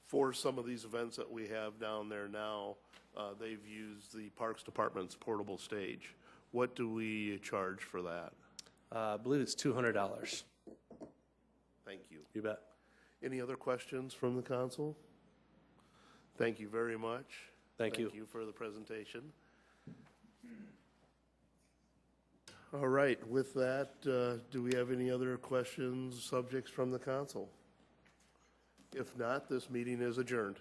Speaker 7: For some of these events that we have down there now, they've used the Parks Department's portable stage. What do we charge for that?
Speaker 10: I believe it's $200.
Speaker 7: Thank you.
Speaker 10: You bet.
Speaker 7: Any other questions from the council? Thank you very much.
Speaker 10: Thank you.
Speaker 7: Thank you for the presentation. All right, with that, do we have any other questions, subjects from the council? If not, this meeting is adjourned.